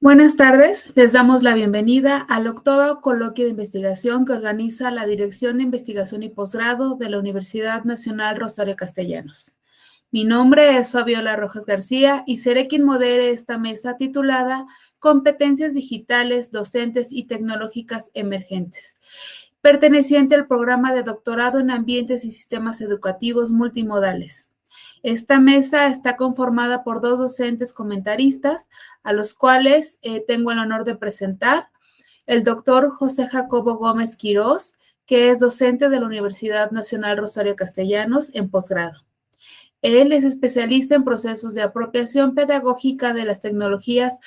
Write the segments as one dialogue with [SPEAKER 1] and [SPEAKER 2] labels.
[SPEAKER 1] Buenas tardes, les damos la bienvenida al octavo coloquio de investigación que organiza la Dirección de Investigación y Posgrado de la Universidad Nacional Rosario Castellanos. Mi nombre es Fabiola Rojas García y seré quien modere esta mesa titulada Competencias Digitales, Docentes y Tecnológicas Emergentes, perteneciente al programa de doctorado en Ambientes y Sistemas Educativos Multimodales. Esta mesa está conformada por dos docentes comentaristas, a los cuales tengo el honor de presentar. El doctor José Jacobo Gómez Quirós, que es docente de la Universidad Nacional Rosario Castellanos en posgrado. Él es especialista en procesos de apropiación pedagógica de las tecnologías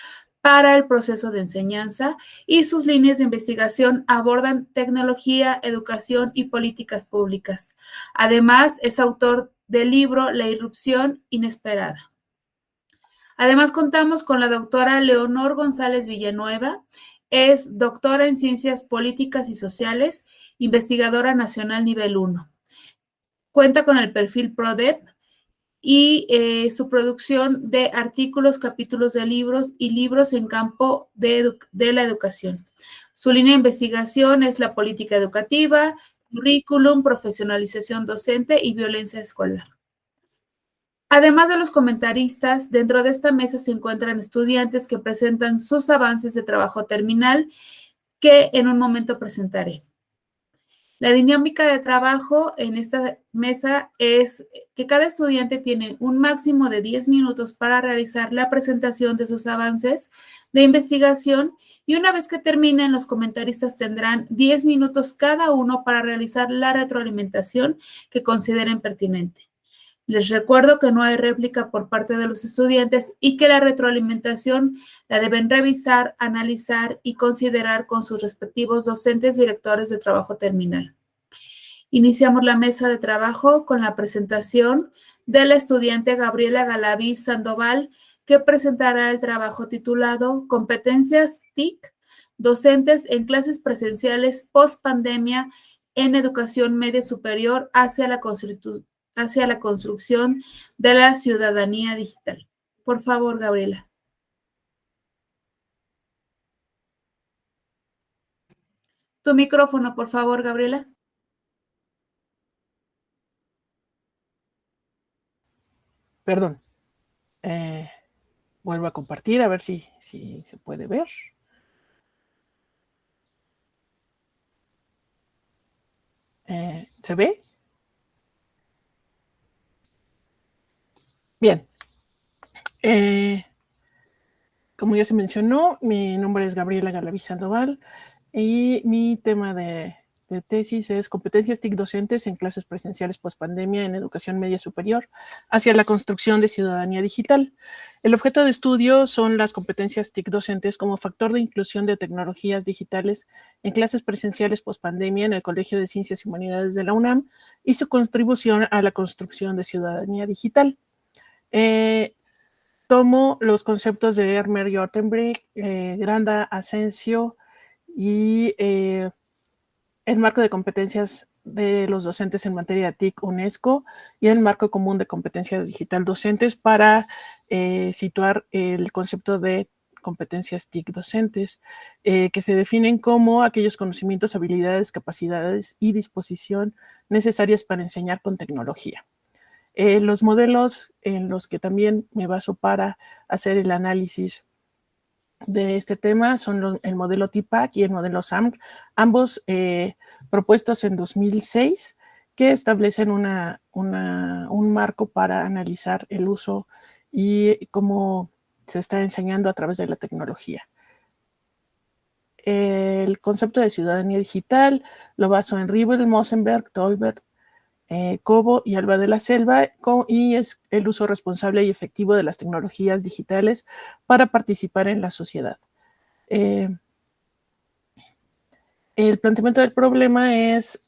[SPEAKER 1] para el proceso de enseñanza y sus líneas de investigación abordan tecnología, educación y políticas públicas. Además, es autor del libro La irrupción inesperada. Además, contamos con la doctora Leonor González Villanueva. Es doctora en Ciencias Políticas y Sociales, investigadora nacional nivel 1. Cuenta con el perfil PRODEP y su producción de artículos, capítulos de libros y libros en campo de la educación. Su línea de investigación es la política educativa, currículum, profesionalización docente y violencia escolar. Además de los comentaristas, dentro de esta mesa se encuentran estudiantes que presentan sus avances de trabajo terminal que en un momento presentaré. La dinámica de trabajo en esta mesa es que cada estudiante tiene un máximo de 10 minutos para realizar la presentación de sus avances de investigación y una vez que terminen, los comentaristas tendrán 10 minutos cada uno para realizar la retroalimentación que consideren pertinente. Les recuerdo que no hay réplica por parte de los estudiantes y que la retroalimentación la deben revisar, analizar y considerar con sus respectivos docentes directores de trabajo terminal. Iniciamos la mesa de trabajo con la presentación de la estudiante Gabriela Galaví Sandoval, que presentará el trabajo titulado Competencias TIC, docentes en clases presenciales post-pandemia en educación media superior hacia la construcción de la ciudadanía digital. Por favor, Gabriela. Tu micrófono, por favor, Gabriela.
[SPEAKER 2] Perdón. Vuelvo a compartir a ver si se puede ver. ¿Se ve? Bien. Como ya se mencionó, mi nombre es Gabriela Galaví Sandoval y mi tema de tesis es competencias TIC docentes en clases presenciales pospandemia en educación media superior hacia la construcción de ciudadanía digital. El objeto de estudio son las competencias TIC docentes como factor de inclusión de tecnologías digitales en clases presenciales pospandemia en el Colegio de Ciencias y Humanidades de la UNAM y su contribución a la construcción de ciudadanía digital. Tomo los conceptos de Ermer Jortenbrink, Granda Asensio y el marco de competencias de los docentes en materia de TIC UNESCO y el marco común de competencias digital docentes para situar el concepto de competencias TIC docentes, que se definen como aquellos conocimientos, habilidades, capacidades y disposición necesarias para enseñar con tecnología. Los modelos en los que también me baso para hacer el análisis de este tema son el modelo TIPAC y el modelo SAMR, ambos propuestos en 2006, que establecen un marco para analizar el uso y cómo se está enseñando a través de la tecnología. El concepto de ciudadanía digital lo baso en Ribel, Mosenberg, Tolbert, Cobo y Alba de la Selva, y es el uso responsable y efectivo de las tecnologías digitales para participar en la sociedad. El planteamiento del problema es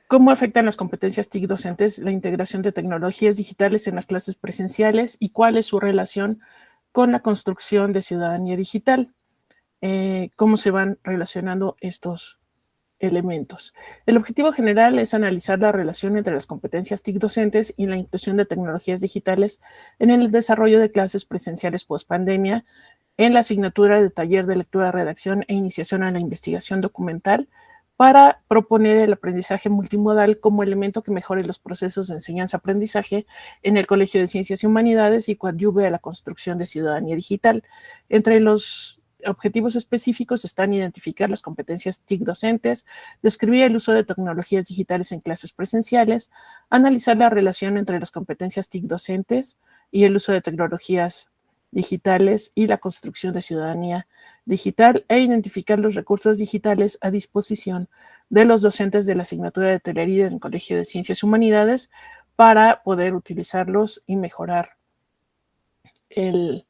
[SPEAKER 2] cómo afectan las competencias TIC docentes la integración de tecnologías digitales en las clases presenciales y cuál es su relación con la construcción de ciudadanía digital. Cómo se van relacionando estos elementos. El objetivo general es analizar la relación entre las competencias TIC docentes y la inclusión de tecnologías digitales en el desarrollo de clases presenciales post-pandemia en la asignatura de taller de lectura, redacción e iniciación a la investigación documental para proponer el aprendizaje multimodal como elemento que mejore los procesos de enseñanza-aprendizaje en el Colegio de Ciencias y Humanidades y coadyuve a la construcción de ciudadanía digital. Entre los objetivos específicos están identificar las competencias TIC docentes, describir el uso de tecnologías digitales en clases presenciales, analizar la relación entre las competencias TIC docentes y el uso de tecnologías digitales y la construcción de ciudadanía digital e identificar los recursos digitales a disposición de los docentes de la asignatura de hotelería en el Colegio de Ciencias y Humanidades para poder utilizarlos y mejorar el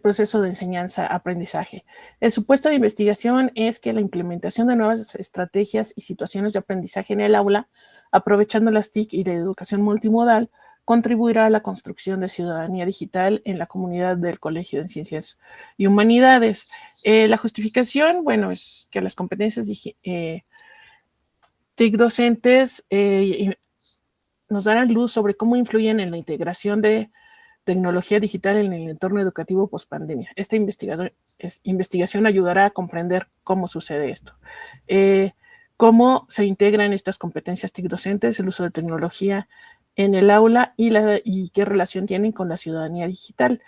[SPEAKER 2] proceso de enseñanza-aprendizaje. El supuesto de investigación es que la implementación de nuevas estrategias y situaciones de aprendizaje en el aula, aprovechando las TIC y la educación multimodal, contribuirá a la construcción de ciudadanía digital en la comunidad del Colegio de Ciencias y Humanidades. La justificación, bueno, es que las competencias TIC docentes nos darán luz sobre cómo influyen en la integración de tecnología digital en el entorno educativo post-pandemia. Esta investigación ayudará a comprender cómo sucede esto. Cómo se integran estas competencias TIC docentes, el uso de tecnología en el aula y qué relación tienen con la ciudadanía digital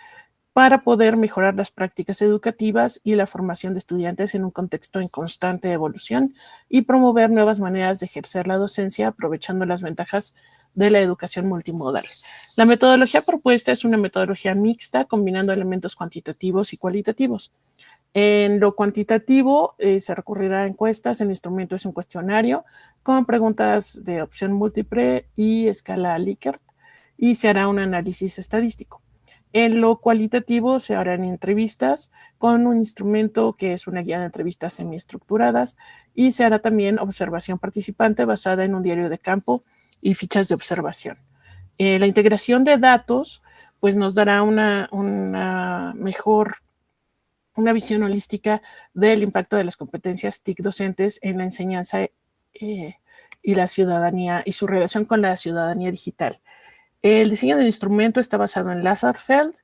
[SPEAKER 2] para poder mejorar las prácticas educativas y la formación de estudiantes en un contexto en constante evolución y promover nuevas maneras de ejercer la docencia aprovechando las ventajas de la educación multimodal. La metodología propuesta es una metodología mixta combinando elementos cuantitativos y cualitativos. En lo cuantitativo se recurrirá a encuestas, el instrumento es un cuestionario con preguntas de opción múltiple y escala Likert y se hará un análisis estadístico. En lo cualitativo se harán entrevistas con un instrumento que es una guía de entrevistas semiestructuradas y se hará también observación participante basada en un diario de campo y fichas de observación. La integración de datos pues nos dará una visión holística del impacto de las competencias TIC docentes en la enseñanza y la ciudadanía y su relación con la ciudadanía digital. El diseño del instrumento está basado en Lazarsfeld,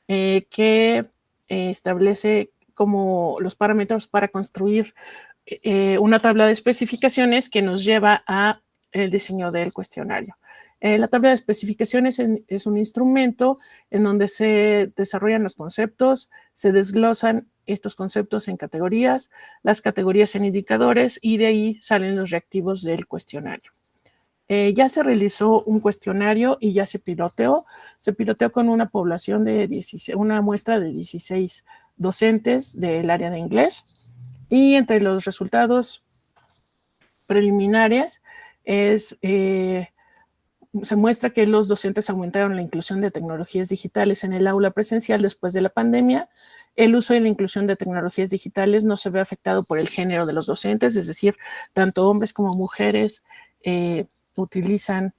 [SPEAKER 2] que establece como los parámetros para construir una tabla de especificaciones que nos lleva a el diseño del cuestionario. La tabla de especificaciones es un instrumento en donde se desarrollan los conceptos, se desglosan estos conceptos en categorías, las categorías en indicadores y de ahí salen los reactivos del cuestionario. Ya se realizó un cuestionario y ya se piloteó con una población de 16, una muestra de 16 docentes del área de inglés y entre los resultados preliminares se muestra que los docentes aumentaron la inclusión de tecnologías digitales en el aula presencial después de la pandemia. El uso y la inclusión de tecnologías digitales no se ve afectado por el género de los docentes, es decir, tanto hombres como mujeres utilizan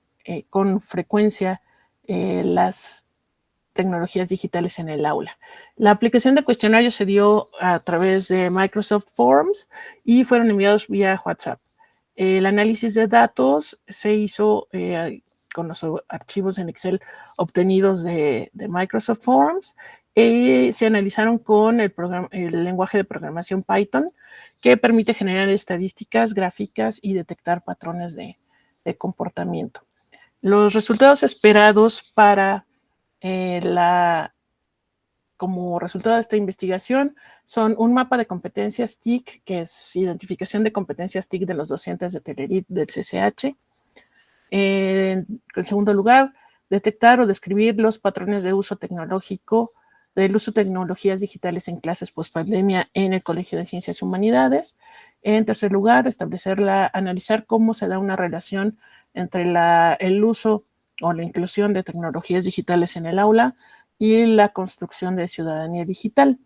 [SPEAKER 2] con frecuencia las tecnologías digitales en el aula. La aplicación de cuestionarios se dio a través de Microsoft Forms y fueron enviados vía WhatsApp. El análisis de datos se hizo con los archivos en Excel obtenidos de Microsoft Forms y se analizaron con el lenguaje de programación Python que permite generar estadísticas, gráficas y detectar patrones de comportamiento. Los resultados esperados para como resultado de esta investigación son un mapa de competencias TIC, que es identificación de competencias TIC de los docentes de Telerit del CCH. En segundo lugar, detectar o describir los patrones de uso tecnológico, del uso de tecnologías digitales en clases post-pandemia en el Colegio de Ciencias y Humanidades. En tercer lugar, analizar cómo se da una relación entre el uso o la inclusión de tecnologías digitales en el aula y la construcción de ciudadanía digital.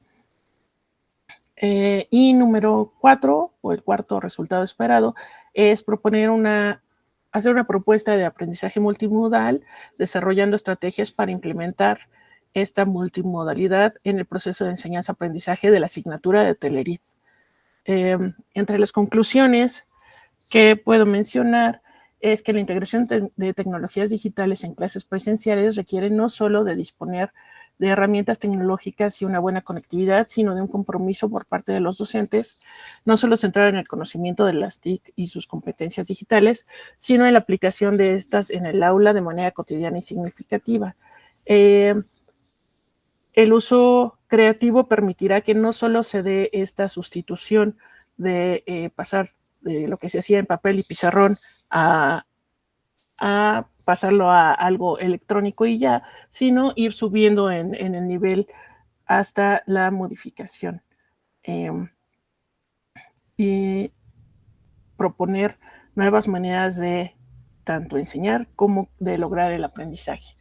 [SPEAKER 2] Y número 4, o el cuarto resultado esperado, es hacer una propuesta de aprendizaje multimodal, desarrollando estrategias para implementar esta multimodalidad en el proceso de enseñanza-aprendizaje de la asignatura de Telerit. Entre las conclusiones que puedo mencionar es que la integración de tecnologías digitales en clases presenciales requiere no solo de disponer de herramientas tecnológicas y una buena conectividad, sino de un compromiso por parte de los docentes, no solo centrado en el conocimiento de las TIC y sus competencias digitales, sino en la aplicación de estas en el aula de manera cotidiana y significativa. El uso creativo permitirá que no solo se dé esta sustitución de pasar de lo que se hacía en papel y pizarrón a pasarlo a algo electrónico y ya, sino ir subiendo en el nivel hasta la modificación. Y proponer nuevas maneras de tanto enseñar como de lograr el aprendizaje.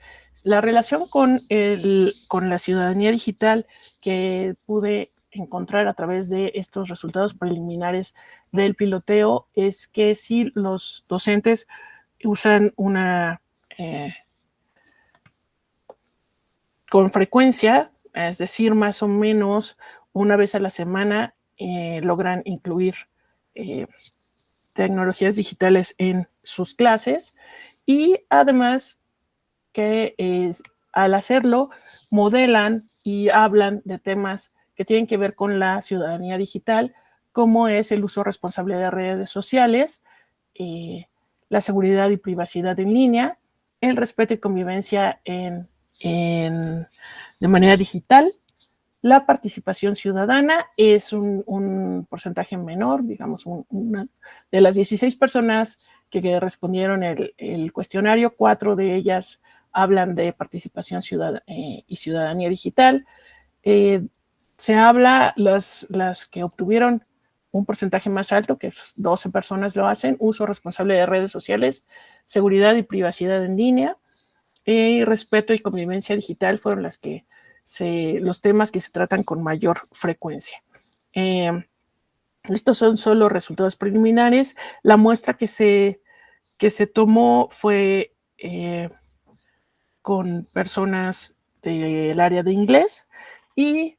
[SPEAKER 2] La relación con la ciudadanía digital que pude encontrar a través de estos resultados preliminares del piloteo es que si los docentes usan con frecuencia, es decir, más o menos una vez a la semana, logran incluir tecnologías digitales en sus clases y además que al hacerlo modelan y hablan de temas que tienen que ver con la ciudadanía digital, como es el uso responsable de redes sociales, la seguridad y privacidad en línea, el respeto y convivencia de manera digital. La participación ciudadana es un porcentaje menor, digamos, de las 16 personas que respondieron el cuestionario, 4 de ellas hablan de participación y ciudadanía digital. Se habla, las que obtuvieron un porcentaje más alto, que 12 personas lo hacen, uso responsable de redes sociales, seguridad y privacidad en línea, respeto y convivencia digital fueron los temas que se tratan con mayor frecuencia. Estos son solo resultados preliminares. La muestra que se tomó fue con personas del área de inglés y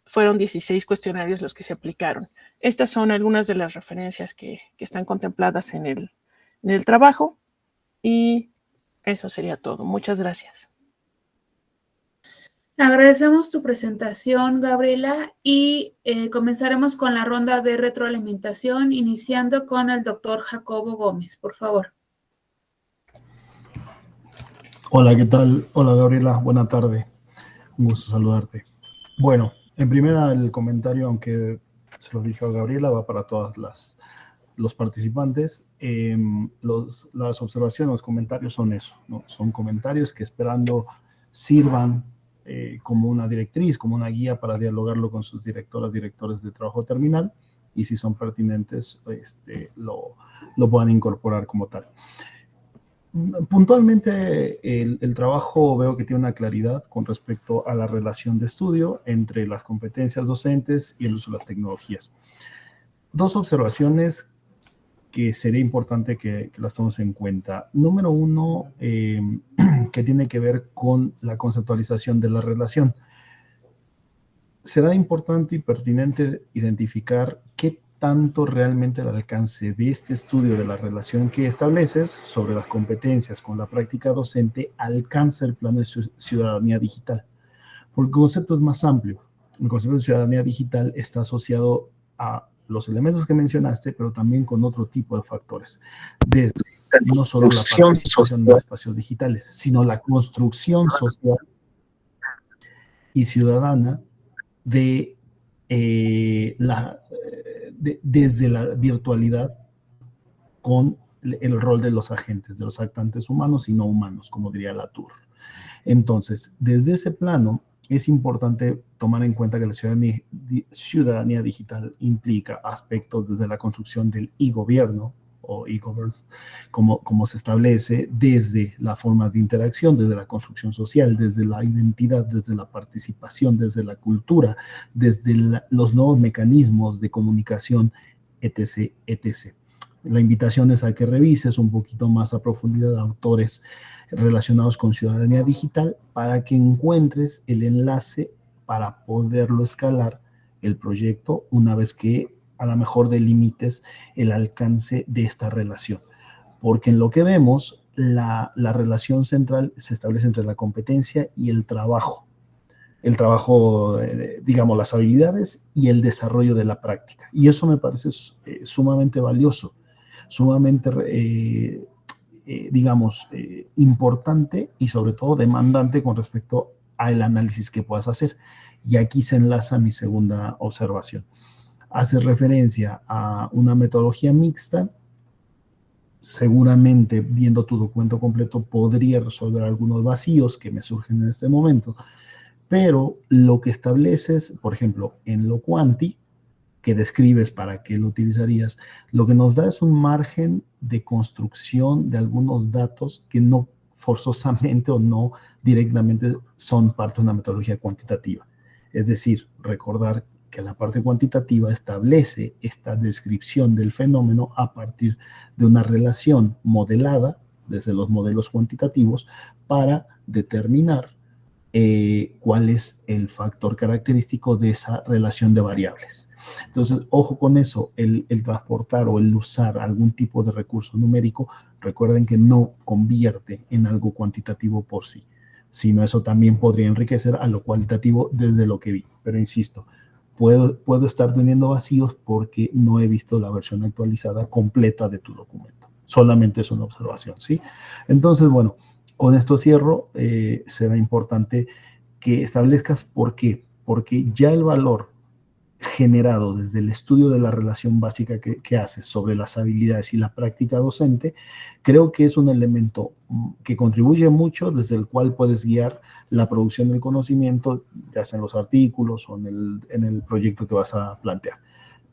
[SPEAKER 2] fueron 16 cuestionarios los que se aplicaron. Estas son algunas de las referencias que están contempladas en el trabajo y eso sería todo. Muchas gracias.
[SPEAKER 1] Agradecemos tu presentación, Gabriela, y comenzaremos con la ronda de retroalimentación, iniciando con el doctor Jacobo Gómez, por favor.
[SPEAKER 3] Hola, ¿qué tal? Hola, Gabriela, buena tarde. Un gusto saludarte. Bueno, en primera el comentario, aunque se lo dije a Gabriela, va para todas los participantes. Las observaciones, los comentarios son eso, ¿no? Son comentarios que esperando sirvan como una directriz, como una guía para dialogarlo con sus directoras, directores de trabajo terminal, y si son pertinentes, lo puedan incorporar como tal. Puntualmente, el trabajo veo que tiene una claridad con respecto a la relación de estudio entre las competencias docentes y el uso de las tecnologías. Dos observaciones que sería importante que las tomemos en cuenta. Número uno, que tiene que ver con la conceptualización de la relación. Será importante y pertinente identificar qué tanto realmente el alcance de este estudio de la relación que estableces sobre las competencias con la práctica docente alcanza el plano de ciudadanía digital. Porque el concepto es más amplio. El concepto de ciudadanía digital está asociado a los elementos que mencionaste, pero también con otro tipo de factores. Desde no solo la participación en espacios digitales, sino la construcción social y ciudadana desde la virtualidad con el rol de los agentes, de los actantes humanos y no humanos, como diría Latour. Entonces, desde ese plano, es importante tomar en cuenta que la ciudadanía digital implica aspectos desde la construcción del e-gobierno o e-governance, como se establece desde la forma de interacción, desde la construcción social, desde la identidad, desde la participación, desde la cultura, desde los nuevos mecanismos de comunicación, etc., etc. La invitación es a que revises un poquito más a profundidad autores relacionados con ciudadanía digital para que encuentres el enlace para poderlo escalar el proyecto una vez que a lo mejor delimites el alcance de esta relación. Porque en lo que vemos, la relación central se establece entre la competencia y el trabajo. el trabajo, digamos, las habilidades y el desarrollo de la práctica. Y eso me parece sumamente valioso, sumamente, digamos, importante y sobre todo demandante con respecto al análisis que puedas hacer. Y aquí se enlaza mi segunda observación. Hace referencia a una metodología mixta. Seguramente, viendo tu documento completo, podría resolver algunos vacíos que me surgen en este momento, pero lo que estableces, por ejemplo, en lo cuanti, que describes para qué lo utilizarías, lo que nos da es un margen de construcción de algunos datos que no forzosamente o no directamente son parte de una metodología cuantitativa. Es decir, recordar que la parte cuantitativa establece esta descripción del fenómeno a partir de una relación modelada desde los modelos cuantitativos para determinar cuál es el factor característico de esa relación de variables. Entonces, ojo con eso, el transportar o el usar algún tipo de recurso numérico, recuerden que no convierte en algo cuantitativo por sí, sino eso también podría enriquecer a lo cualitativo desde lo que vi. Pero insisto, puedo estar teniendo vacíos porque no he visto la versión actualizada completa de tu documento. Solamente es una observación, ¿sí? Entonces, bueno, con esto cierro. Será importante que establezcas por qué. Porque ya el valor generado desde el estudio de la relación básica que haces sobre las habilidades y la práctica docente, creo que es un elemento que contribuye mucho, desde el cual puedes guiar la producción del conocimiento, ya sea en los artículos o en el proyecto que vas a plantear.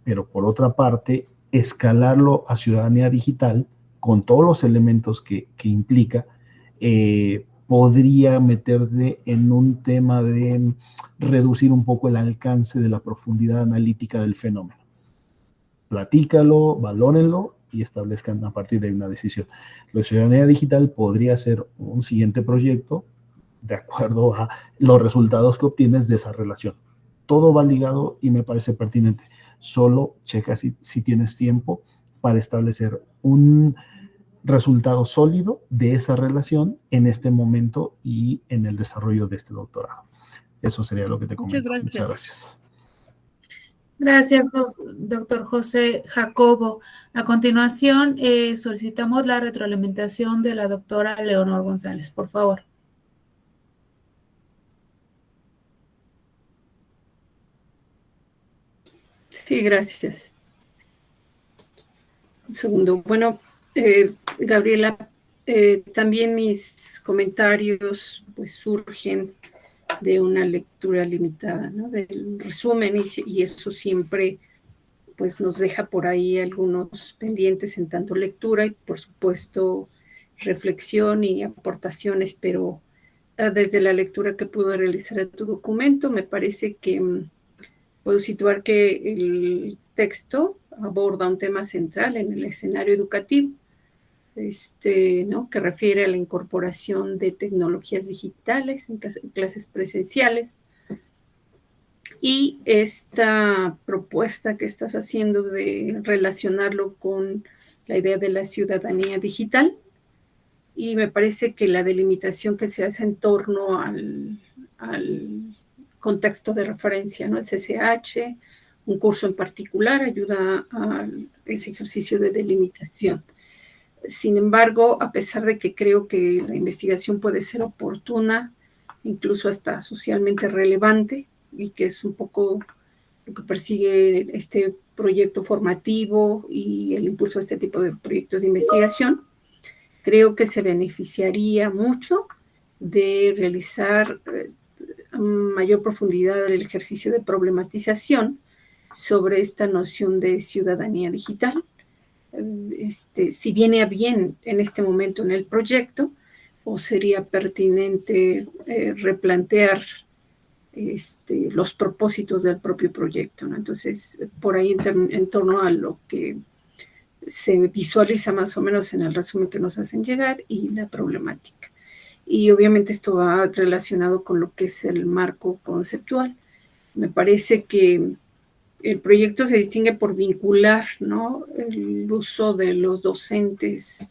[SPEAKER 3] Pero por otra parte, escalarlo a ciudadanía digital, con todos los elementos que implica, podría meterte en un tema de reducir un poco el alcance de la profundidad analítica del fenómeno. Platícalo, valórenlo y establezcan a partir de una decisión. La ciudadanía digital podría ser un siguiente proyecto de acuerdo a los resultados que obtienes de esa relación. Todo va ligado y me parece pertinente. Solo checa si tienes tiempo para establecer un resultado sólido de esa relación en este momento y en el desarrollo de este doctorado. Eso sería lo que te comento. Muchas gracias.
[SPEAKER 1] Gracias, doctor José Jacobo. A continuación, solicitamos la retroalimentación de la doctora Leonor González, por favor.
[SPEAKER 4] Sí, gracias. Un segundo. Bueno, Gabriela, también mis comentarios pues surgen de una lectura limitada, ¿no? Del resumen, y eso siempre pues nos deja por ahí algunos pendientes en tanto lectura y por supuesto reflexión y aportaciones, pero desde la lectura que pude realizar de tu documento me parece que puedo situar que el texto aborda un tema central en el escenario educativo, ¿no? Que refiere a la incorporación de tecnologías digitales en clases presenciales. Y esta propuesta que estás haciendo de relacionarlo con la idea de la ciudadanía digital, y me parece que la delimitación que se hace en torno al contexto de referencia, ¿no? El CCH, un curso en particular, ayuda a ese ejercicio de delimitación. Sin embargo, a pesar de que creo que la investigación puede ser oportuna, incluso hasta socialmente relevante, y que es un poco lo que persigue este proyecto formativo y el impulso de este tipo de proyectos de investigación, creo que se beneficiaría mucho de realizar mayor profundidad el ejercicio de problematización sobre esta noción de ciudadanía digital. Si viene a bien en este momento en el proyecto, o sería pertinente replantear los propósitos del propio proyecto, ¿no? Entonces, por ahí en torno a lo que se visualiza más o menos en el resumen que nos hacen llegar y la problemática. Y obviamente esto va relacionado con lo que es el marco conceptual. Me parece que el proyecto se distingue por vincular, ¿no?, el uso de los docentes,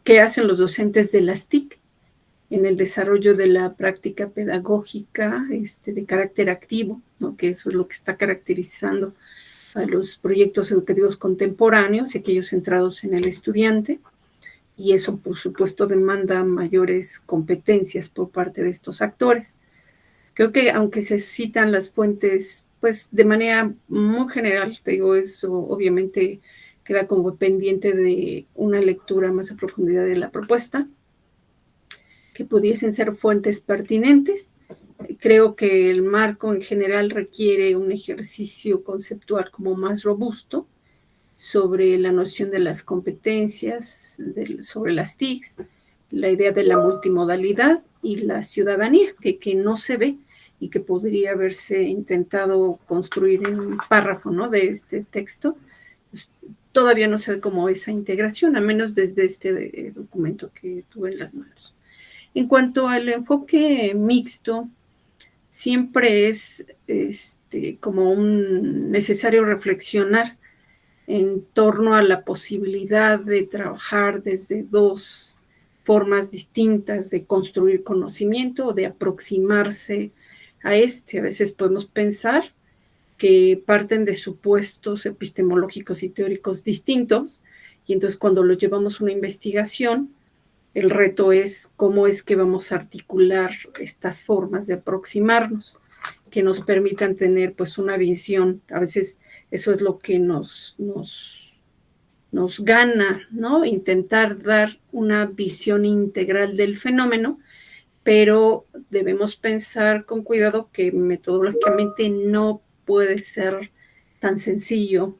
[SPEAKER 4] qué hacen los docentes de las TIC en el desarrollo de la práctica pedagógica de carácter activo, ¿no? Que eso es lo que está caracterizando a los proyectos educativos contemporáneos y aquellos centrados en el estudiante. Y eso, por supuesto, demanda mayores competencias por parte de estos actores. Creo que aunque se citan las fuentes, pues de manera muy general, te digo, eso obviamente queda como pendiente de una lectura más a profundidad de la propuesta, que pudiesen ser fuentes pertinentes. Creo que el marco en general requiere un ejercicio conceptual como más robusto sobre la noción de las competencias, sobre las TICs, la idea de la multimodalidad y la ciudadanía, que no se ve y que podría haberse intentado construir en un párrafo, ¿no?, de este texto. Pues, todavía no se ve como esa integración, a menos desde este documento que tuve en las manos. En cuanto al enfoque mixto, siempre es como un necesario reflexionar en torno a la posibilidad de trabajar desde dos formas distintas de construir conocimiento o de aproximarse a A veces podemos pensar que parten de supuestos epistemológicos y teóricos distintos, y entonces cuando lo llevamos a una investigación, el reto es cómo es que vamos a articular estas formas de aproximarnos que nos permitan tener pues una visión. A veces eso es lo que nos gana, ¿no? Intentar dar una visión integral del fenómeno, pero debemos pensar con cuidado que metodológicamente no puede ser tan sencillo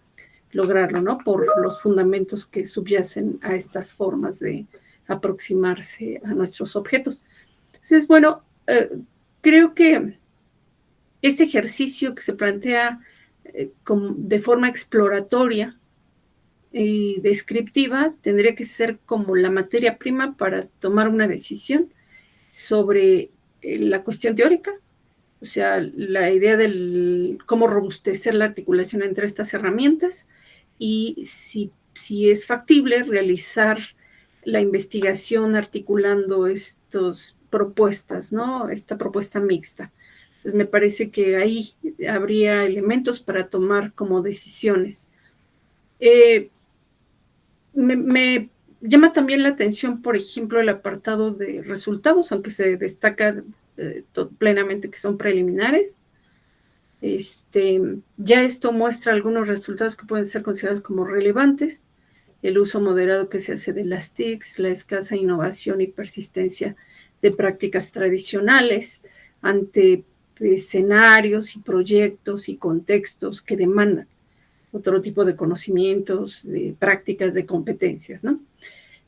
[SPEAKER 4] lograrlo, ¿no? Por los fundamentos que subyacen a estas formas de aproximarse a nuestros objetos. Entonces, bueno, creo que este ejercicio que se plantea de forma exploratoria y descriptiva tendría que ser como la materia prima para tomar una decisión sobre la cuestión teórica, o sea, la idea de cómo robustecer la articulación entre estas herramientas y si es factible realizar la investigación articulando estas propuestas, ¿no? Esta propuesta mixta. Pues me parece que ahí habría elementos para tomar como decisiones. Me llama también la atención, por ejemplo, el apartado de resultados, aunque se destaca plenamente que son preliminares. Ya esto muestra algunos resultados que pueden ser considerados como relevantes: el uso moderado que se hace de las TICs, la escasa innovación y persistencia de prácticas tradicionales ante escenarios y proyectos y contextos que demandan otro tipo de conocimientos, de prácticas, de competencias, ¿no?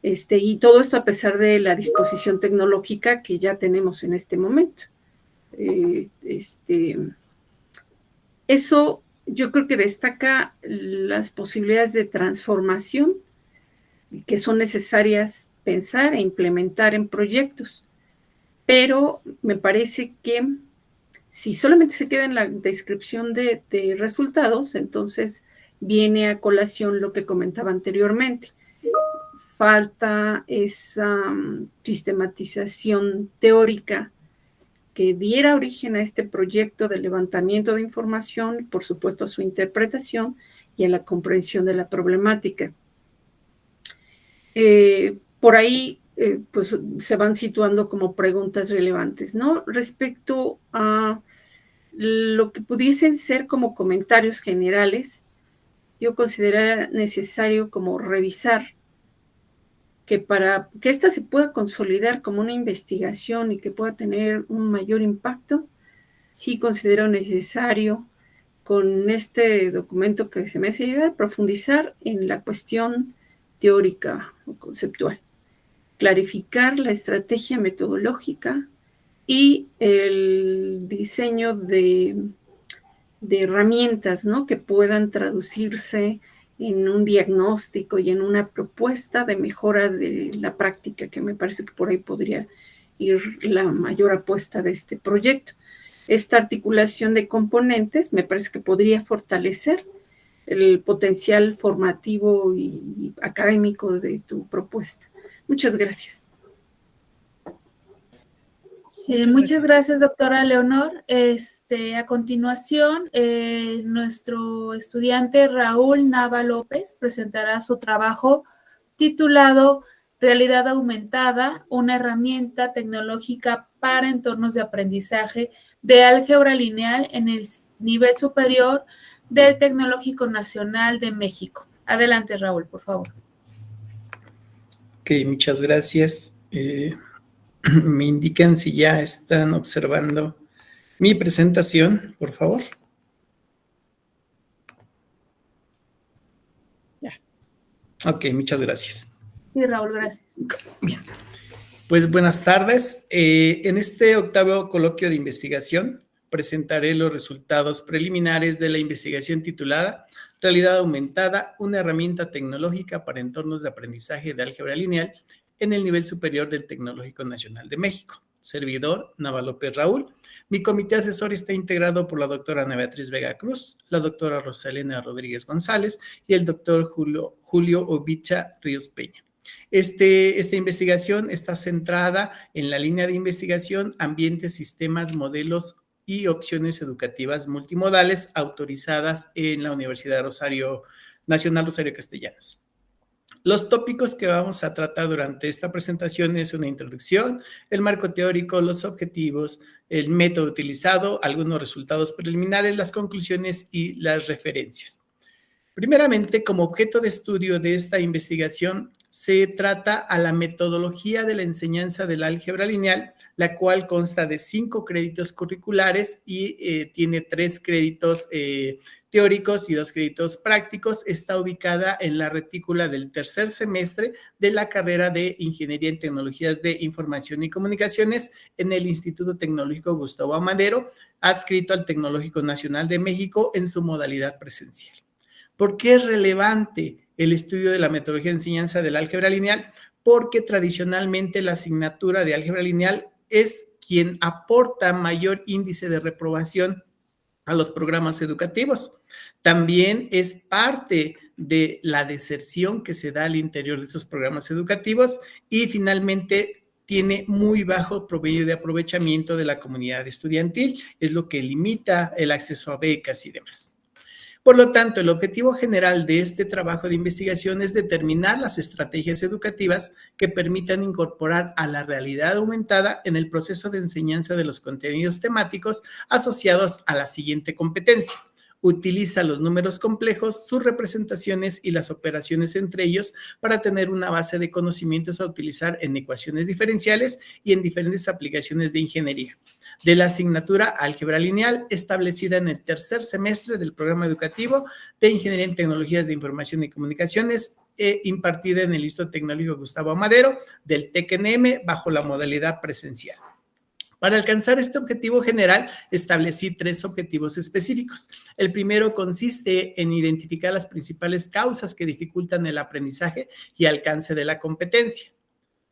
[SPEAKER 4] Y todo esto a pesar de la disposición tecnológica que ya tenemos en este momento. Eso yo creo que destaca las posibilidades de transformación que son necesarias pensar e implementar en proyectos. Pero me parece que si solamente se queda en la descripción de resultados, entonces viene a colación lo que comentaba anteriormente. Falta esa sistematización teórica que diera origen a este proyecto de levantamiento de información, por supuesto a su interpretación y a la comprensión de la problemática. Por ahí pues se van situando como preguntas relevantes, ¿no? Respecto a lo que pudiesen ser como comentarios generales, yo consideraría necesario como revisar que para que esta se pueda consolidar como una investigación y que pueda tener un mayor impacto, sí considero necesario con este documento que se me hace llegar, profundizar en la cuestión teórica o conceptual, clarificar la estrategia metodológica y el diseño de herramientas, ¿no?, que puedan traducirse en un diagnóstico y en una propuesta de mejora de la práctica, que me parece que por ahí podría ir la mayor apuesta de este proyecto. Esta articulación de componentes me parece que podría fortalecer el potencial formativo y académico de tu propuesta. Muchas gracias.
[SPEAKER 1] Muchas gracias, doctora Leonor. A continuación, nuestro estudiante Raúl Nava López presentará su trabajo titulado Realidad aumentada, una herramienta tecnológica para entornos de aprendizaje de álgebra lineal en el nivel superior del Tecnológico Nacional de México. Adelante, Raúl, por favor.
[SPEAKER 5] Ok, muchas gracias. Me indican si ya están observando mi presentación, por favor. Ya. Ok, muchas gracias.
[SPEAKER 1] Sí, Raúl, gracias.
[SPEAKER 5] Bien. Pues buenas tardes. En este octavo coloquio de investigación presentaré los resultados preliminares de la investigación titulada Realidad aumentada, una herramienta tecnológica para entornos de aprendizaje de álgebra lineal en el nivel superior del Tecnológico Nacional de México. Servidor, Nava López Raúl. Mi comité asesor está integrado por la doctora Ana Beatriz Vega Cruz, la doctora Rosalena Rodríguez González y el doctor Julio Obicha Ríos Peña. Esta investigación está centrada en la línea de investigación ambientes, sistemas, modelos y opciones educativas multimodales autorizadas en la Universidad Nacional Rosario Castellanos. Los tópicos que vamos a tratar durante esta presentación es una introducción, el marco teórico, los objetivos, el método utilizado, algunos resultados preliminares, las conclusiones y las referencias. Primeramente, como objeto de estudio de esta investigación, se trata a la metodología de la enseñanza del álgebra lineal, la cual consta de 5 créditos curriculares y tiene 3 créditos teóricos y 2 créditos prácticos. Está ubicada en la retícula del tercer semestre de la carrera de Ingeniería en Tecnologías de Información y Comunicaciones en el Instituto Tecnológico Gustavo Amadero, adscrito al Tecnológico Nacional de México en su modalidad presencial. ¿Por qué es relevante el estudio de la metodología de enseñanza del álgebra lineal? Porque tradicionalmente la asignatura de álgebra lineal es quien aporta mayor índice de reprobación a los programas educativos. También es parte de la deserción que se da al interior de esos programas educativos y finalmente tiene muy bajo promedio de aprovechamiento de la comunidad estudiantil, es lo que limita el acceso a becas y demás. Por lo tanto, el objetivo general de este trabajo de investigación es determinar las estrategias educativas que permitan incorporar a la realidad aumentada en el proceso de enseñanza de los contenidos temáticos asociados a la siguiente competencia. Utiliza los números complejos, sus representaciones y las operaciones entre ellos para tener una base de conocimientos a utilizar en ecuaciones diferenciales y en diferentes aplicaciones de ingeniería. De la asignatura Álgebra Lineal, establecida en el tercer semestre del programa educativo de Ingeniería en Tecnologías de Información y Comunicaciones, impartida en el Instituto Tecnológico Gustavo Amadero del TECNM bajo la modalidad presencial. Para alcanzar este objetivo general, establecí 3 objetivos específicos. El primero consiste en identificar las principales causas que dificultan el aprendizaje y alcance de la competencia.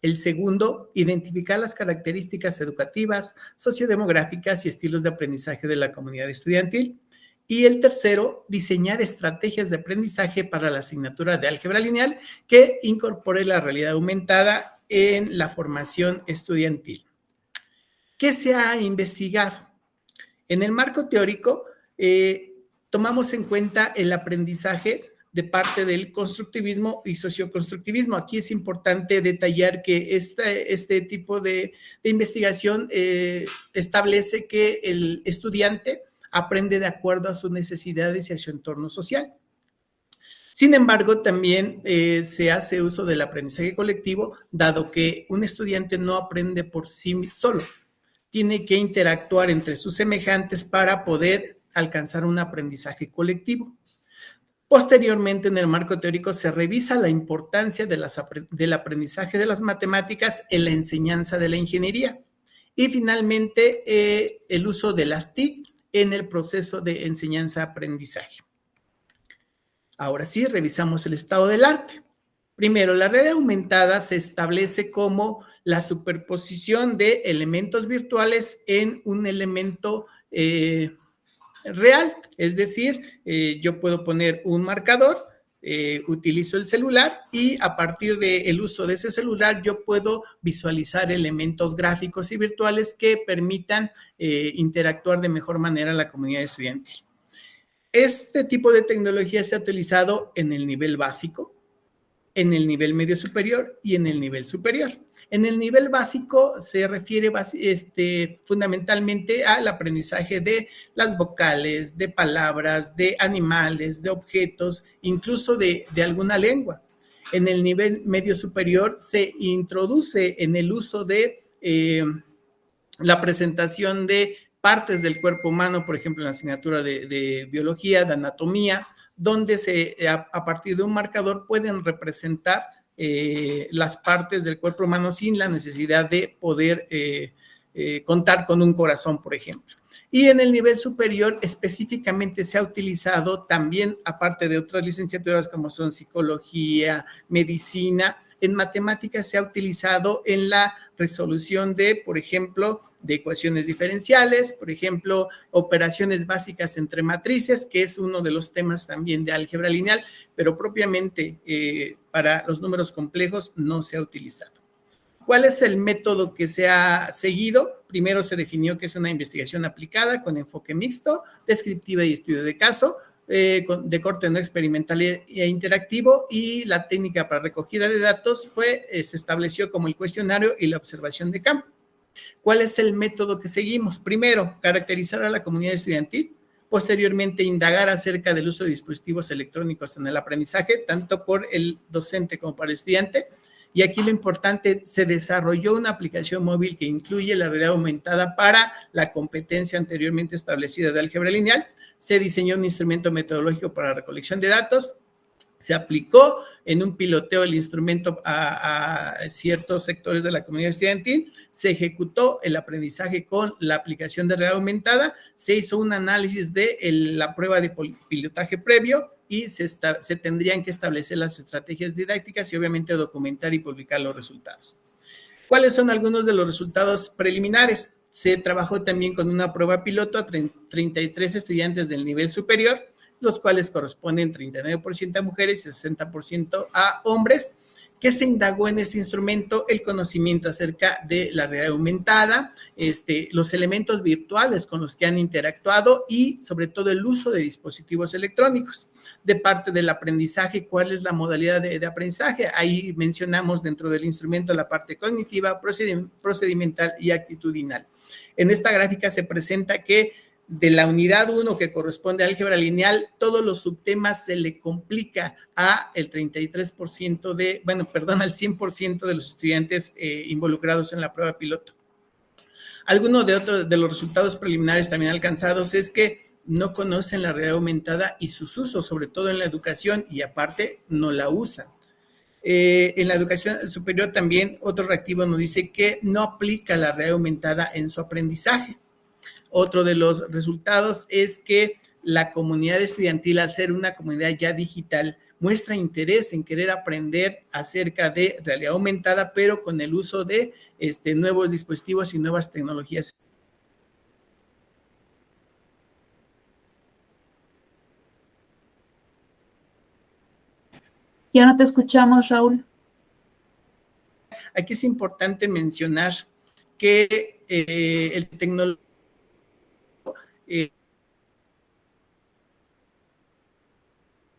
[SPEAKER 5] El segundo, identificar las características educativas, sociodemográficas y estilos de aprendizaje de la comunidad estudiantil. Y el tercero, diseñar estrategias de aprendizaje para la asignatura de álgebra lineal que incorpore la realidad aumentada en la formación estudiantil. ¿Qué se ha investigado? En el marco teórico, tomamos en cuenta el aprendizaje de parte del constructivismo y socioconstructivismo. Aquí es importante detallar que este tipo de investigación establece que el estudiante aprende de acuerdo a sus necesidades y a su entorno social. Sin embargo, también se hace uso del aprendizaje colectivo, dado que un estudiante no aprende por sí solo. Tiene que interactuar entre sus semejantes para poder alcanzar un aprendizaje colectivo. Posteriormente, en el marco teórico, se revisa la importancia del aprendizaje de las matemáticas en la enseñanza de la ingeniería. Y finalmente, el uso de las TIC en el proceso de enseñanza-aprendizaje. Ahora sí, revisamos el estado del arte. Primero, la realidad aumentada se establece como la superposición de elementos virtuales en un elemento real. Es decir, yo puedo poner un marcador utilizo el celular y a partir del uso de ese celular yo puedo visualizar elementos gráficos y virtuales que permitan interactuar de mejor manera la comunidad estudiantil. Este tipo de tecnología se ha utilizado en el nivel básico, en el nivel medio superior y en el nivel superior. En el nivel básico se refiere fundamentalmente al aprendizaje de las vocales, de palabras, de animales, de objetos, incluso de alguna lengua. En el nivel medio superior se introduce en el uso de la presentación de partes del cuerpo humano, por ejemplo, en la asignatura de biología, de anatomía, donde a partir de un marcador pueden representar las partes del cuerpo humano sin la necesidad de poder contar con un corazón, por ejemplo. Y en el nivel superior específicamente se ha utilizado también, aparte de otras licenciaturas como son psicología, medicina, en matemáticas se ha utilizado en la resolución de, por ejemplo, de ecuaciones diferenciales, por ejemplo, operaciones básicas entre matrices, que es uno de los temas también de álgebra lineal, pero propiamente para los números complejos no se ha utilizado. ¿Cuál es el método que se ha seguido? Primero se definió que es una investigación aplicada con enfoque mixto, descriptiva y estudio de caso, de corte no experimental e interactivo, y la técnica para recogida de datos se estableció como el cuestionario y la observación de campo. ¿Cuál es el método que seguimos? Primero, caracterizar a la comunidad estudiantil. Posteriormente, indagar acerca del uso de dispositivos electrónicos en el aprendizaje, tanto por el docente como para el estudiante. Y aquí lo importante, se desarrolló una aplicación móvil que incluye la realidad aumentada para la competencia anteriormente establecida de álgebra lineal. Se diseñó un instrumento metodológico para la recolección de datos. Se aplicó en un piloteo el instrumento a ciertos sectores de la comunidad estudiantil, se ejecutó el aprendizaje con la aplicación de realidad aumentada, se hizo un análisis de la prueba de pilotaje previo y se tendrían que establecer las estrategias didácticas y obviamente documentar y publicar los resultados. ¿Cuáles son algunos de los resultados preliminares? Se trabajó también con una prueba piloto a 33 estudiantes del nivel superior, los cuales corresponden 39% a mujeres y 60% a hombres, que se indagó en este instrumento el conocimiento acerca de la realidad aumentada, los elementos virtuales con los que han interactuado y sobre todo el uso de dispositivos electrónicos. De parte del aprendizaje, ¿cuál es la modalidad de aprendizaje? Ahí mencionamos dentro del instrumento la parte cognitiva, procedimental y actitudinal. En esta gráfica se presenta que de la unidad 1 que corresponde a álgebra lineal, todos los subtemas se le complica al 100% de los estudiantes involucrados en la prueba piloto. Alguno de los resultados preliminares también alcanzados es que no conocen la realidad aumentada y sus usos, sobre todo en la educación, y aparte no la usan. En la educación superior también otro reactivo nos dice que no aplica la realidad aumentada en su aprendizaje. Otro de los resultados es que la comunidad estudiantil, al ser una comunidad ya digital, muestra interés en querer aprender acerca de realidad aumentada, pero con el uso de nuevos dispositivos y nuevas tecnologías.
[SPEAKER 1] Ya no te escuchamos, Raúl.
[SPEAKER 5] Aquí es importante mencionar que el tecnológico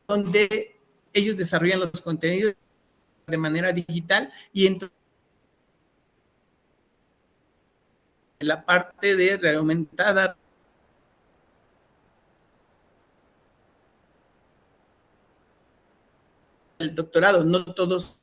[SPEAKER 5] donde ellos desarrollan los contenidos de manera digital y entonces la parte de realidad aumentada el doctorado, no todos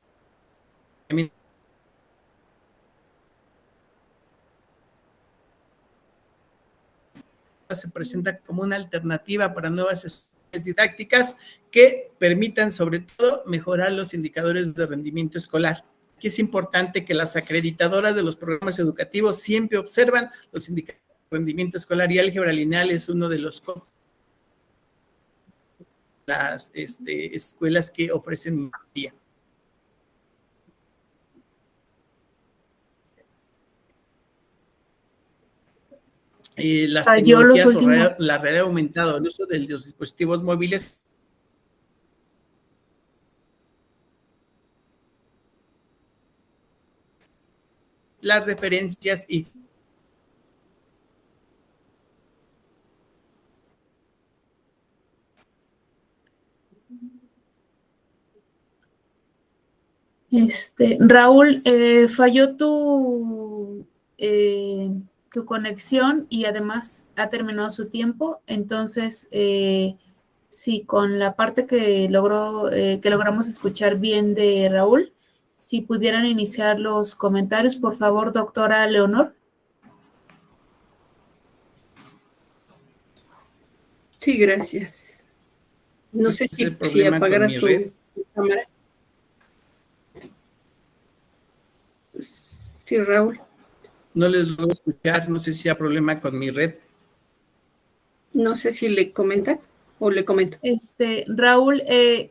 [SPEAKER 5] se presenta como una alternativa para nuevas estrategias didácticas que permitan sobre todo mejorar los indicadores de rendimiento escolar. Aquí es importante que las acreditadoras de los programas educativos siempre observan los indicadores de rendimiento escolar y álgebra lineal es uno de las escuelas que ofrecen día. Las tecnologías o la realidad aumentada, el uso de los dispositivos móviles las referencias y
[SPEAKER 1] Raúl, falló tu conexión y además ha terminado su tiempo. Entonces, sí, con la parte que logramos escuchar bien de Raúl, si pudieran iniciar los comentarios, por favor, doctora Leonor.
[SPEAKER 4] Sí, gracias. No sé si apagara su cámara. Sí, Raúl.
[SPEAKER 5] No les voy a escuchar, no sé si hay problema con mi red.
[SPEAKER 4] No sé si le comenta o le comento.
[SPEAKER 1] Raúl,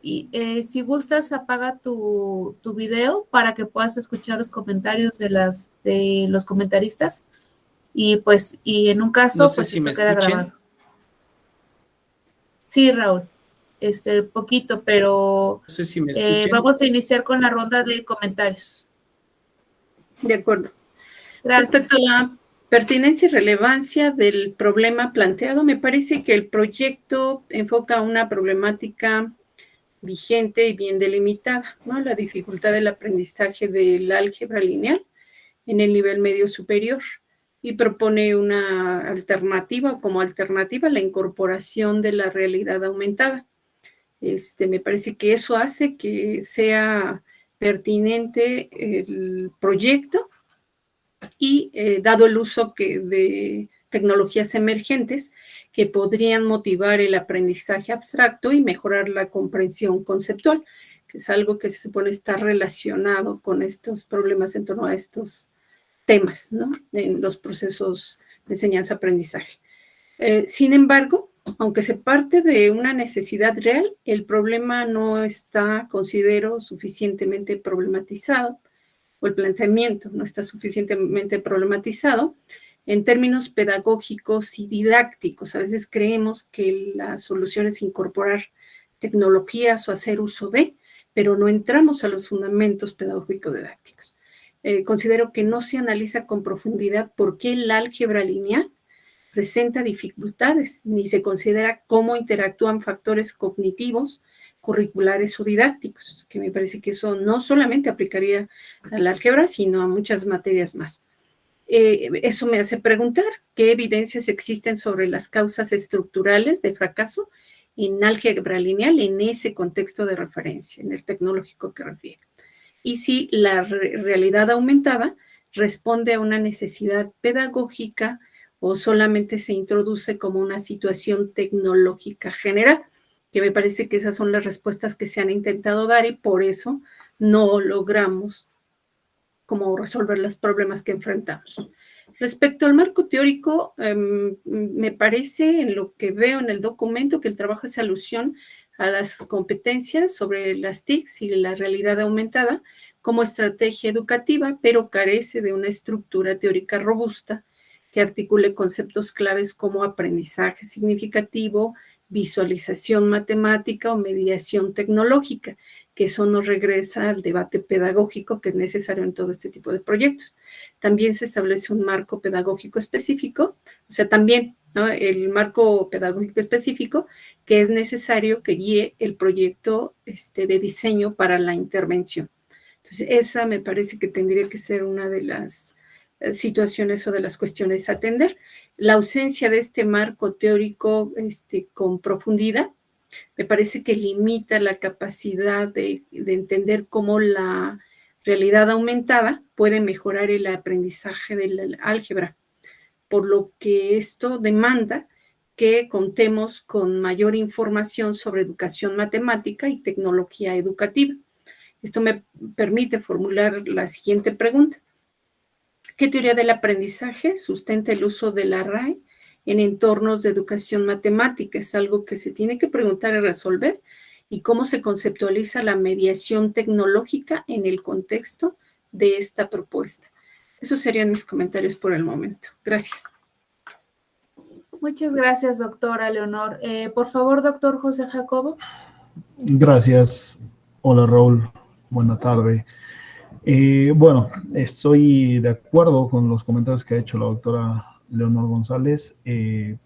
[SPEAKER 1] si gustas, apaga tu video para que puedas escuchar los comentarios de los comentaristas y en un caso,
[SPEAKER 5] No sé
[SPEAKER 1] pues
[SPEAKER 5] si
[SPEAKER 1] esto
[SPEAKER 5] me
[SPEAKER 1] queda
[SPEAKER 5] escuchen.
[SPEAKER 1] grabado. Sí, Raúl, poquito, pero
[SPEAKER 5] no sé si me escuchen.
[SPEAKER 1] Vamos a iniciar con la ronda de comentarios.
[SPEAKER 4] De acuerdo.
[SPEAKER 1] Gracias.
[SPEAKER 4] Respecto a la pertinencia y relevancia del problema planteado, me parece que el proyecto enfoca una problemática vigente y bien delimitada, ¿no? La dificultad del aprendizaje del álgebra lineal en el nivel medio superior y propone una alternativa, como alternativa, la incorporación de la realidad aumentada. Me parece que eso hace que sea pertinente el proyecto y dado el uso de tecnologías emergentes que podrían motivar el aprendizaje abstracto y mejorar la comprensión conceptual, que es algo que se supone está relacionado con estos problemas en torno a estos temas, ¿no? En los procesos de enseñanza-aprendizaje. Sin embargo, aunque se parte de una necesidad real, el problema no está, considero, suficientemente problematizado, o el planteamiento no está suficientemente problematizado en términos pedagógicos y didácticos. A veces creemos que la solución es incorporar tecnologías o hacer uso de, pero no entramos a los fundamentos pedagógico-didácticos. Considero que no se analiza con profundidad por qué el álgebra lineal presenta dificultades, ni se considera cómo interactúan factores cognitivos, curriculares o didácticos, que me parece que eso no solamente aplicaría al álgebra, sino a muchas materias más. Eso me hace preguntar qué evidencias existen sobre las causas estructurales de fracaso en álgebra lineal en ese contexto de referencia, en el tecnológico que refiere. Y si la realidad aumentada responde a una necesidad pedagógica o solamente se introduce como una situación tecnológica general, que me parece que esas son las respuestas que se han intentado dar y por eso no logramos como resolver los problemas que enfrentamos. Respecto al marco teórico, me parece en lo que veo en el documento que el trabajo hace alusión a las competencias sobre las TICs y la realidad aumentada como estrategia educativa, pero carece de una estructura teórica robusta que articule conceptos claves como aprendizaje significativo, visualización matemática o mediación tecnológica, que eso nos regresa al debate pedagógico que es necesario en todo este tipo de proyectos. También se establece un marco pedagógico específico, o sea, también, ¿no?, el marco pedagógico específico que es necesario que guíe el proyecto de diseño para la intervención. Entonces, esa me parece que tendría que ser una de las situaciones o de las cuestiones a atender. La ausencia de este marco teórico con profundidad me parece que limita la capacidad de entender cómo la realidad aumentada puede mejorar el aprendizaje del álgebra, por lo que esto demanda que contemos con mayor información sobre educación matemática y tecnología educativa. Esto me permite formular la siguiente pregunta. ¿Qué teoría del aprendizaje sustenta el uso de la RAE en entornos de educación matemática? Es algo que se tiene que preguntar y resolver. ¿Y cómo se conceptualiza la mediación tecnológica en el contexto de esta propuesta? Esos serían mis comentarios por el momento. Gracias.
[SPEAKER 1] Muchas gracias, doctora Leonor. Por favor, doctor José Jacobo.
[SPEAKER 3] Gracias. Hola, Raúl. Buena tarde. Bueno, estoy de acuerdo con los comentarios que ha hecho la doctora Leonor González. Me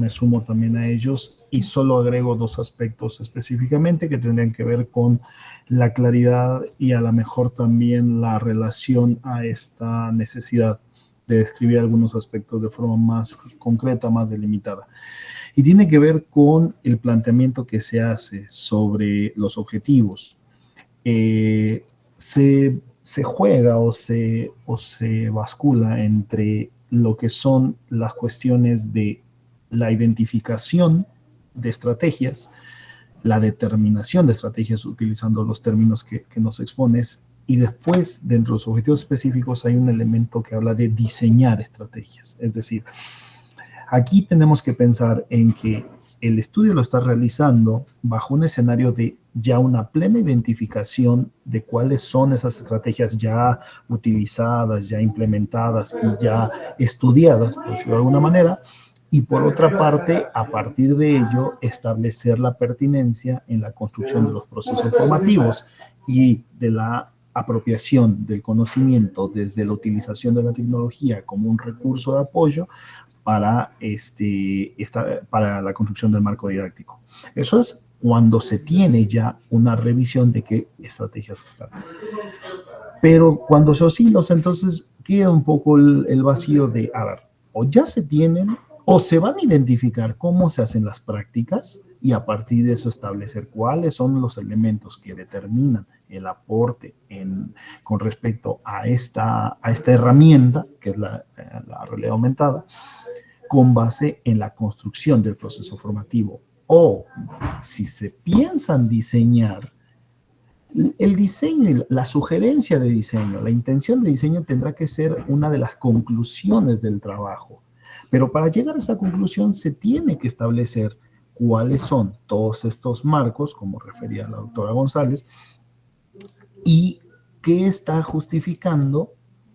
[SPEAKER 3] sumo también a ellos y solo agrego dos aspectos específicamente que tendrían que ver con la claridad y a lo mejor también la relación a esta necesidad de describir algunos aspectos de forma más concreta, más delimitada. Y tiene que ver con el planteamiento que se hace sobre los objetivos. Se juega o se bascula entre lo que son las cuestiones de la identificación de estrategias, la determinación de estrategias utilizando los términos que nos expones, y después dentro de los objetivos específicos hay un elemento que habla de diseñar estrategias. Es decir, aquí tenemos que pensar en que el estudio lo está realizando bajo un escenario de ya una plena identificación de cuáles son esas estrategias ya utilizadas, ya implementadas y ya estudiadas, por decirlo de alguna manera, y por otra parte, a partir de ello, establecer la pertinencia en la construcción de los procesos formativos y de la apropiación del conocimiento desde la utilización de la tecnología como un recurso de apoyo para la construcción del marco didáctico. Eso es cuando se tiene ya una revisión de qué estrategias están. Pero cuando se oscila, entonces queda un poco el vacío de, a ver, o ya se tienen, o se van a identificar cómo se hacen las prácticas y a partir de eso establecer cuáles son los elementos que determinan el aporte con respecto a esta herramienta, que es la realidad aumentada, con base en la construcción del proceso formativo. O si se piensan diseñar, el diseño, la sugerencia de diseño, la intención de diseño tendrá que ser una de las conclusiones del trabajo. Pero para llegar a esa conclusión se tiene que establecer cuáles son todos estos marcos, como refería la doctora González, y qué está justificando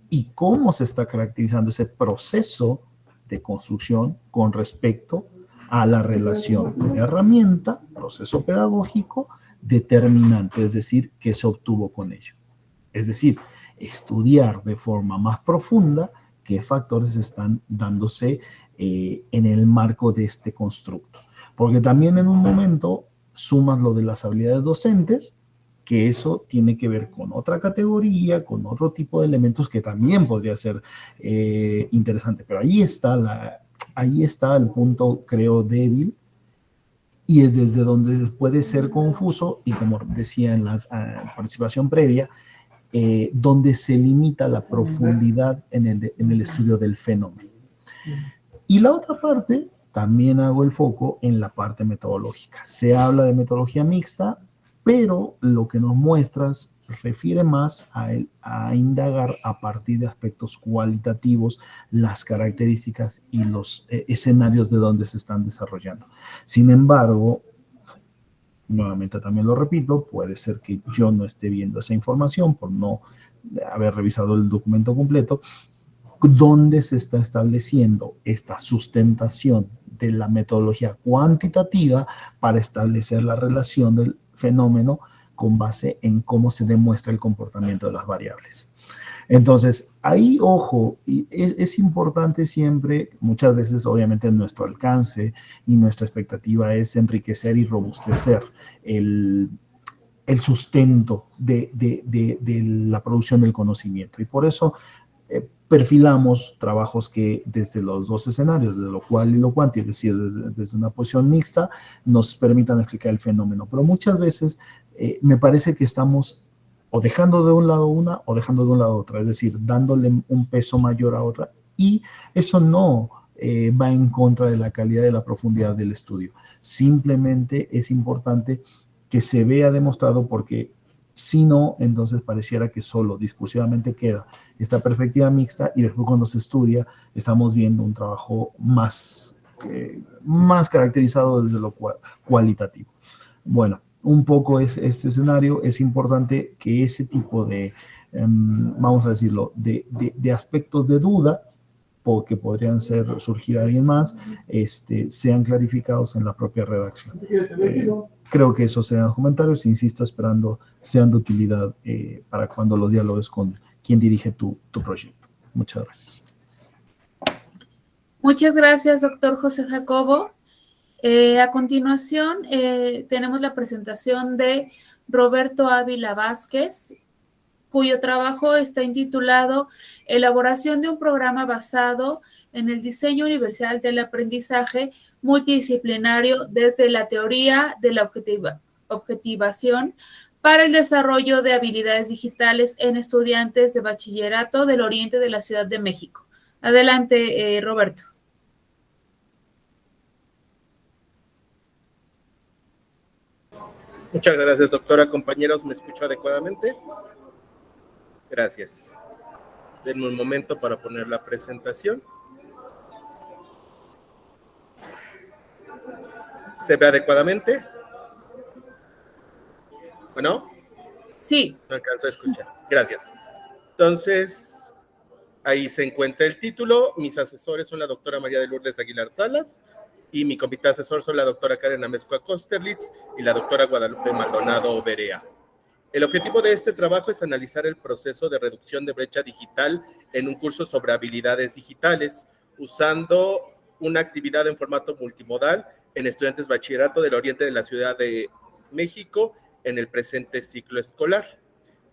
[SPEAKER 3] y cómo se está caracterizando ese proceso de construcción con respecto a la relación herramienta, proceso pedagógico, determinante, es decir, qué se obtuvo con ello. Es decir, estudiar de forma más profunda qué factores están dándose en el marco de este constructo. Porque también en un momento sumas lo de las habilidades docentes, que eso tiene que ver con otra categoría, con otro tipo de elementos que también podría ser interesante. Pero ahí está el punto, creo, débil, y es desde donde puede ser confuso, y como decía en la participación previa, donde se limita la profundidad en el estudio del fenómeno. Y la otra parte, también hago el foco en la parte metodológica. Se habla de metodología mixta, pero lo que nos muestras refiere más a indagar a partir de aspectos cualitativos las características y los escenarios de donde se están desarrollando. Sin embargo, nuevamente también lo repito, puede ser que yo no esté viendo esa información por no haber revisado el documento completo, donde se está estableciendo esta sustentación de la metodología cuantitativa para establecer la relación del fenómeno con base en cómo se demuestra el comportamiento de las variables. Entonces, ahí, ojo, es importante siempre, muchas veces obviamente nuestro alcance y nuestra expectativa es enriquecer y robustecer el sustento de la producción del conocimiento. Y por eso perfilamos trabajos que desde los dos escenarios, desde lo cual y lo cuanti, es decir, desde una posición mixta, nos permitan explicar el fenómeno. Pero muchas veces me parece que estamos o dejando de un lado una o dejando de un lado otra, es decir, dándole un peso mayor a otra, y eso no va en contra de la calidad y la profundidad del estudio. Simplemente es importante que se vea demostrado, porque si no, entonces pareciera que solo discursivamente queda esta perspectiva mixta y después cuando se estudia estamos viendo un trabajo más caracterizado desde lo cualitativo. Bueno, un poco es este escenario. Es importante que ese tipo de, vamos a decirlo, de aspectos de duda que podrían surgir alguien más, sean clarificados en la propia redacción. Creo que esos serían los comentarios, insisto, esperando sean de utilidad para cuando los dialogues con quien dirige tu proyecto. Muchas gracias.
[SPEAKER 1] Muchas gracias, doctor José Jacobo. A continuación, tenemos la presentación de Roberto Ávila Vázquez, cuyo trabajo está intitulado Elaboración de un programa basado en el diseño universal del aprendizaje multidisciplinario desde la teoría de la objetivación para el desarrollo de habilidades digitales en estudiantes de bachillerato del oriente de la Ciudad de México. Adelante, Roberto.
[SPEAKER 6] Muchas gracias, doctora. Compañeros, ¿me escucho adecuadamente? Gracias. Denme un momento para poner la presentación. ¿Se ve adecuadamente? ¿Bueno?
[SPEAKER 1] Sí.
[SPEAKER 6] No alcanzo a escuchar. Gracias. Entonces, ahí se encuentra el título. Mis asesores son la doctora María de Lourdes Aguilar Salas y mi comité asesor son la doctora Karen Amezcua Kosterlitz y la doctora Guadalupe Maldonado Berea. El objetivo de este trabajo es analizar el proceso de reducción de brecha digital en un curso sobre habilidades digitales, usando una actividad en formato multimodal en estudiantes bachillerato del oriente de la Ciudad de México en el presente ciclo escolar.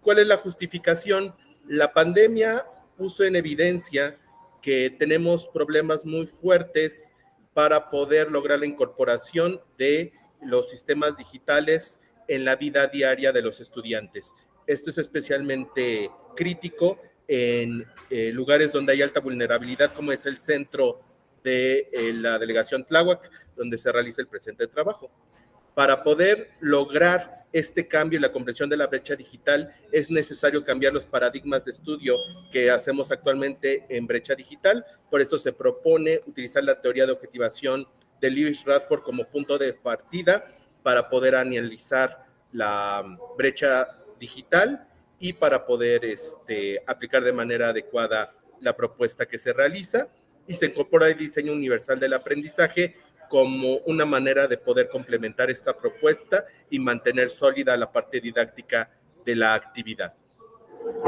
[SPEAKER 6] ¿Cuál es la justificación? La pandemia puso en evidencia que tenemos problemas muy fuertes para poder lograr la incorporación de los sistemas digitales en la vida diaria de los estudiantes. Esto es especialmente crítico en lugares donde hay alta vulnerabilidad, como es el centro de la delegación Tláhuac, donde se realiza el presente trabajo. Para poder lograr este cambio en la comprensión de la brecha digital, es necesario cambiar los paradigmas de estudio que hacemos actualmente en brecha digital. Por eso se propone utilizar la teoría de objetivación de Lewis Radford como punto de partida para poder analizar la brecha digital y para poder aplicar de manera adecuada la propuesta que se realiza, y se incorpora el diseño universal del aprendizaje como una manera de poder complementar esta propuesta y mantener sólida la parte didáctica de la actividad.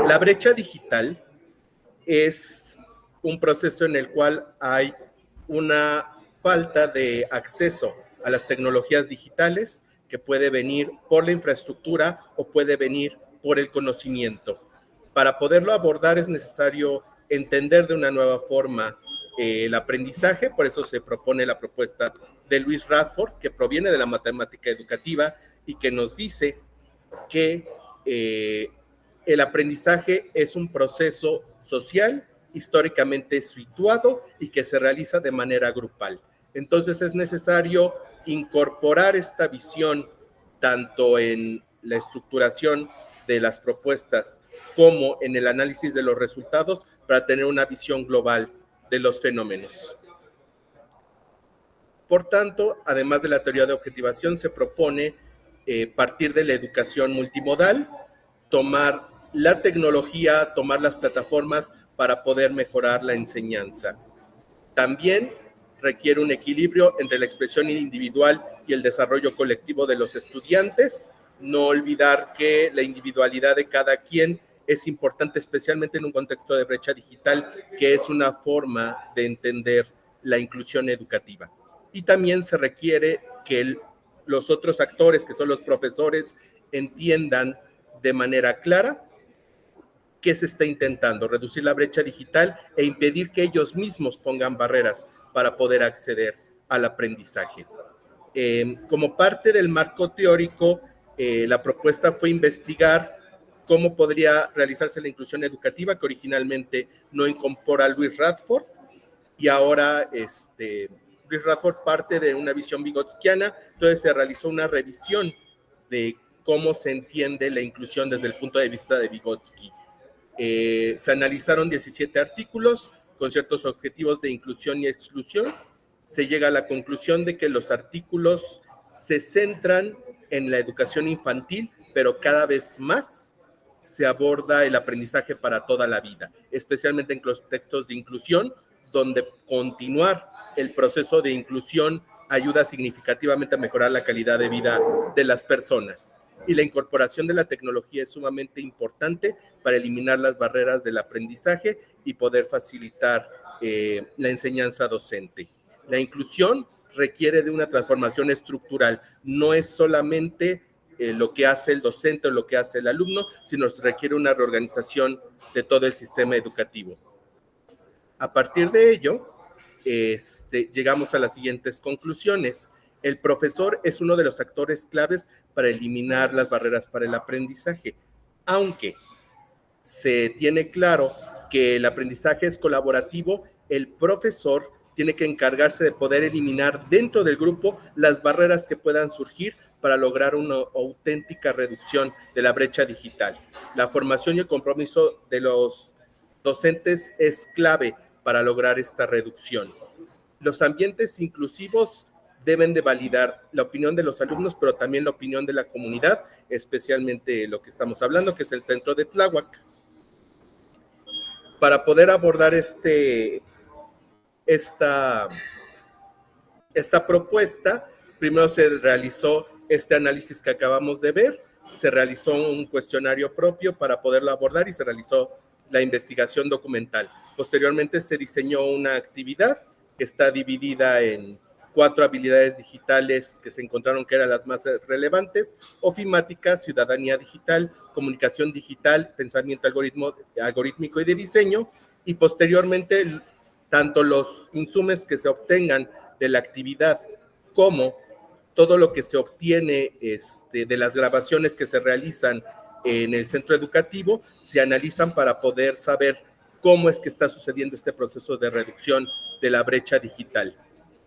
[SPEAKER 6] La brecha digital es un proceso en el cual hay una falta de acceso a las tecnologías digitales que puede venir por la infraestructura o puede venir por el conocimiento. Para poderlo abordar es necesario entender de una nueva forma el aprendizaje, por eso se propone la propuesta de Lewis Radford, que proviene de la matemática educativa y que nos dice que el aprendizaje es un proceso social, históricamente situado y que se realiza de manera grupal. Entonces es necesario incorporar esta visión tanto en la estructuración de las propuestas como en el análisis de los resultados para tener una visión global de los fenómenos. Por tanto, además de la teoría de objetivación, se propone partir de la educación multimodal, tomar la tecnología, tomar las plataformas para poder mejorar la enseñanza. También requiere un equilibrio entre la expresión individual y el desarrollo colectivo de los estudiantes. No olvidar que la individualidad de cada quien es importante, especialmente en un contexto de brecha digital, que es una forma de entender la inclusión educativa. Y también se requiere que los otros actores, que son los profesores, entiendan de manera clara qué se está intentando, reducir la brecha digital e impedir que ellos mismos pongan barreras para poder acceder al aprendizaje. Como parte del marco teórico, la propuesta fue investigar cómo podría realizarse la inclusión educativa, que originalmente no incorpora a Lewis Radford, y ahora Lewis Radford parte de una visión vygotskiana. Entonces se realizó una revisión de cómo se entiende la inclusión desde el punto de vista de Vygotsky. Se analizaron 17 artículos con ciertos objetivos de inclusión y exclusión. Se llega a la conclusión de que los artículos se centran en la educación infantil, pero cada vez más se aborda el aprendizaje para toda la vida, especialmente en contextos de inclusión, donde continuar el proceso de inclusión ayuda significativamente a mejorar la calidad de vida de las personas. Y la incorporación de la tecnología es sumamente importante para eliminar las barreras del aprendizaje y poder facilitar la enseñanza docente. La inclusión requiere de una transformación estructural, no es solamente lo que hace el docente o lo que hace el alumno, sino se requiere una reorganización de todo el sistema educativo. A partir de ello, llegamos a las siguientes conclusiones. El profesor es uno de los actores claves para eliminar las barreras para el aprendizaje, aunque se tiene claro que el aprendizaje es colaborativo, el profesor tiene que encargarse de poder eliminar dentro del grupo las barreras que puedan surgir para lograr una auténtica reducción de la brecha digital. La formación y el compromiso de los docentes es clave para lograr esta reducción. Los ambientes inclusivos deben de validar la opinión de los alumnos, pero también la opinión de la comunidad, especialmente lo que estamos hablando, que es el centro de Tláhuac. Para poder abordar esta propuesta, primero se realizó este análisis que acabamos de ver, se realizó un cuestionario propio para poderlo abordar y se realizó la investigación documental. Posteriormente se diseñó una actividad que está dividida en 4 habilidades digitales que se encontraron que eran las más relevantes: ofimática, ciudadanía digital, comunicación digital, pensamiento algorítmico y de diseño, y posteriormente tanto los insumos que se obtengan de la actividad como todo lo que se obtiene de las grabaciones que se realizan en el centro educativo se analizan para poder saber cómo es que está sucediendo este proceso de reducción de la brecha digital.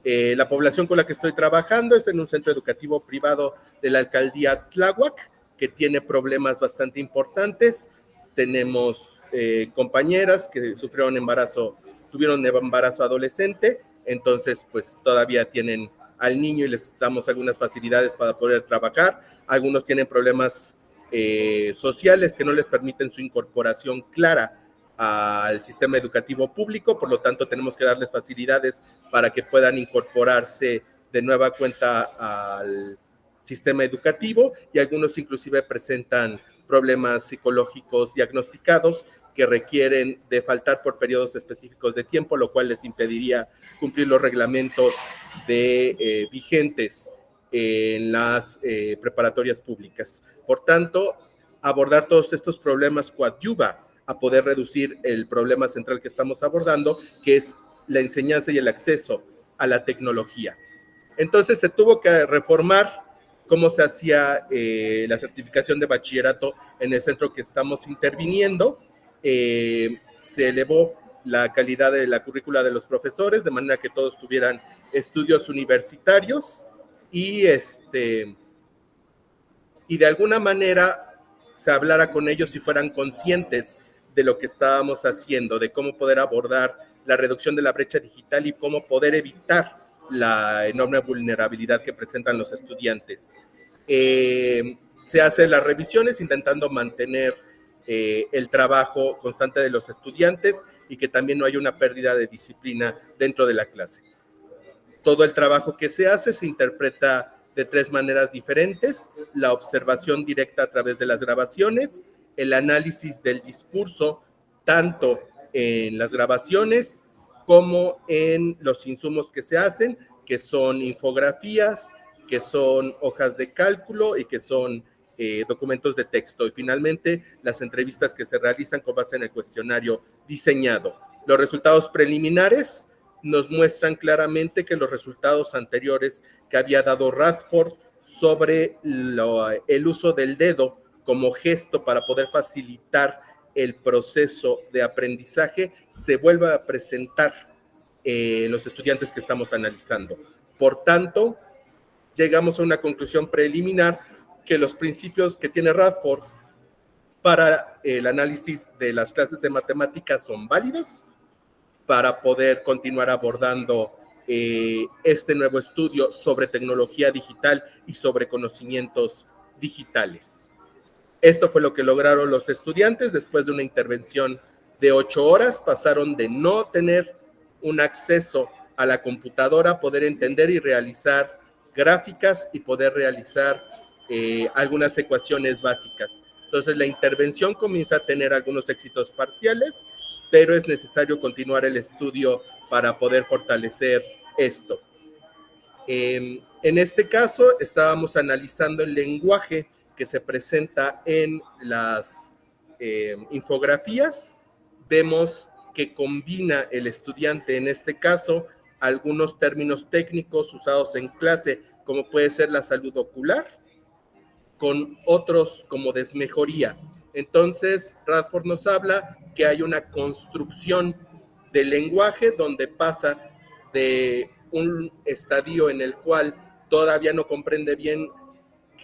[SPEAKER 6] La población con la que estoy trabajando es en un centro educativo privado de la alcaldía Tláhuac, que tiene problemas bastante importantes. Tenemos compañeras que tuvieron embarazo adolescente, entonces pues todavía tienen al niño y les damos algunas facilidades para poder trabajar. Algunos tienen problemas sociales que no les permiten su incorporación clara al sistema educativo público, por lo tanto tenemos que darles facilidades para que puedan incorporarse de nueva cuenta al sistema educativo, y algunos inclusive presentan problemas psicológicos diagnosticados que requieren de faltar por periodos específicos de tiempo, lo cual les impediría cumplir los reglamentos vigentes en las preparatorias públicas. Por tanto, abordar todos estos problemas coadyuva a poder reducir el problema central que estamos abordando, que es la enseñanza y el acceso a la tecnología. Entonces se tuvo que reformar cómo se hacía la certificación de bachillerato en el centro que estamos interviniendo. Se elevó la calidad de la currícula de los profesores, de manera que todos tuvieran estudios universitarios y de alguna manera se hablara con ellos y fueran conscientes de lo que estábamos haciendo, de cómo poder abordar la reducción de la brecha digital y cómo poder evitar la enorme vulnerabilidad que presentan los estudiantes. Se hacen las revisiones intentando mantener el trabajo constante de los estudiantes y que también no haya una pérdida de disciplina dentro de la clase. Todo el trabajo que se hace se interpreta de 3 maneras diferentes: la observación directa a través de las grabaciones, el análisis del discurso, tanto en las grabaciones como en los insumos que se hacen, que son infografías, que son hojas de cálculo y que son documentos de texto. Y finalmente, las entrevistas que se realizan con base en el cuestionario diseñado. Los resultados preliminares nos muestran claramente que los resultados anteriores que había dado Radford sobre el uso del dedo como gesto para poder facilitar el proceso de aprendizaje se vuelve a presentar en los estudiantes que estamos analizando. Por tanto, llegamos a una conclusión preliminar que los principios que tiene Radford para el análisis de las clases de matemáticas son válidos para poder continuar abordando este nuevo estudio sobre tecnología digital y sobre conocimientos digitales. Esto fue lo que lograron los estudiantes después de una intervención de 8 horas. Pasaron de no tener un acceso a la computadora, poder entender y realizar gráficas y poder realizar algunas ecuaciones básicas. Entonces la intervención comienza a tener algunos éxitos parciales, pero es necesario continuar el estudio para poder fortalecer esto. En este caso estábamos analizando el lenguaje que se presenta en las infografías. Vemos que combina el estudiante, en este caso, algunos términos técnicos usados en clase, como puede ser la salud ocular, con otros como desmejoría. Entonces, Radford nos habla que hay una construcción del lenguaje donde pasa de un estadio en el cual todavía no comprende bien